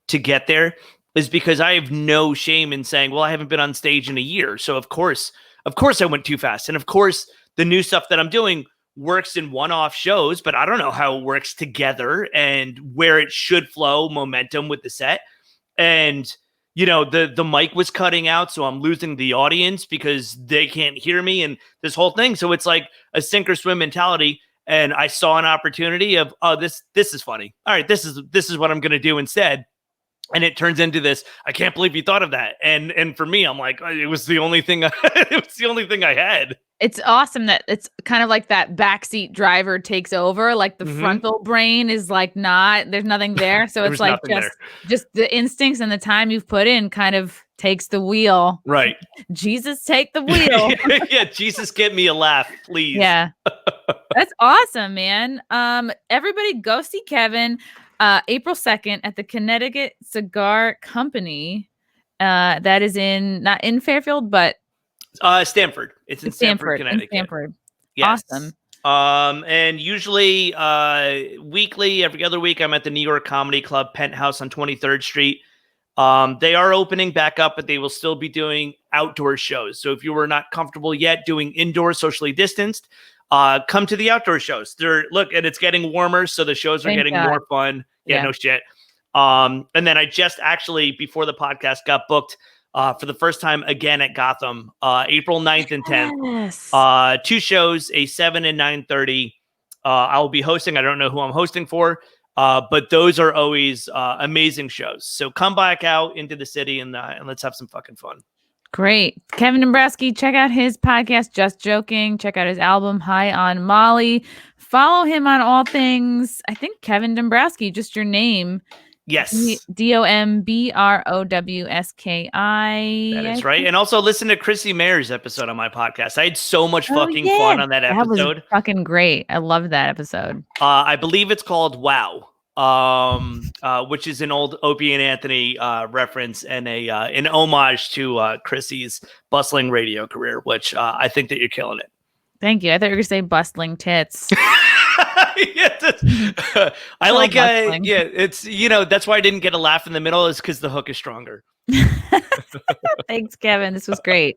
to get there. Is because I have no shame in saying, well, I haven't been on stage in a year. So of course I went too fast. And of course the new stuff that I'm doing works in one-off shows, but I don't know how it works together and where it should flow momentum with the set. And, the mic was cutting out, so I'm losing the audience because they can't hear me and this whole thing. So it's like a sink or swim mentality. And I saw an opportunity of, oh, this is funny. All right, this is what I'm going to do instead. And it turns into this, I can't believe you thought of that. And for me, I'm like, it was the only thing I had. It's awesome that it's kind of like that backseat driver takes over. Like the frontal brain is like there's nothing there. So it's like just the instincts and the time you've put in kind of takes the wheel. Right. Jesus, take the wheel. Yeah, Jesus, get me a laugh, please. Yeah. That's awesome, man. Everybody go see Kevin April 2nd at the Connecticut Cigar Company. That is not in Fairfield, but Stamford. It's in Stamford, Connecticut. In Stamford. Yes. Awesome. And usually weekly, every other week, I'm at the New York Comedy Club Penthouse on 23rd Street. They are opening back up, but they will still be doing outdoor shows. So if you were not comfortable yet doing indoor socially distanced, come to the outdoor shows. And it's getting warmer, so the shows are getting more fun. Yeah, no shit. And then I just actually, before the podcast, got booked for the first time again at Gotham, April 9th and 10th. 2 shows, a 7 and 9:30. I will be hosting. I don't know who I'm hosting for, but those are always amazing shows. So come back out into the city and let's have some fucking fun. Great. Kevin Dombrowski, check out his podcast, Just Joking. Check out his album, High on Molly. Follow him on all things, I think Kevin Dombrowski, just your name. Yes. Dombrowski. That is right. And also listen to Chrissie Mayr's episode on my podcast. I had so much fucking fun on that episode. That was fucking great. I loved that episode. I believe it's called Wow. Which is an old Opie and Anthony reference and an homage to Chrissie's bustling radio career, which I think that you're killing it. Thank you. I thought you were going to say bustling tits. I like it's that's why I didn't get a laugh in the middle, is because the hook is stronger. Thanks, Kevin. This was great.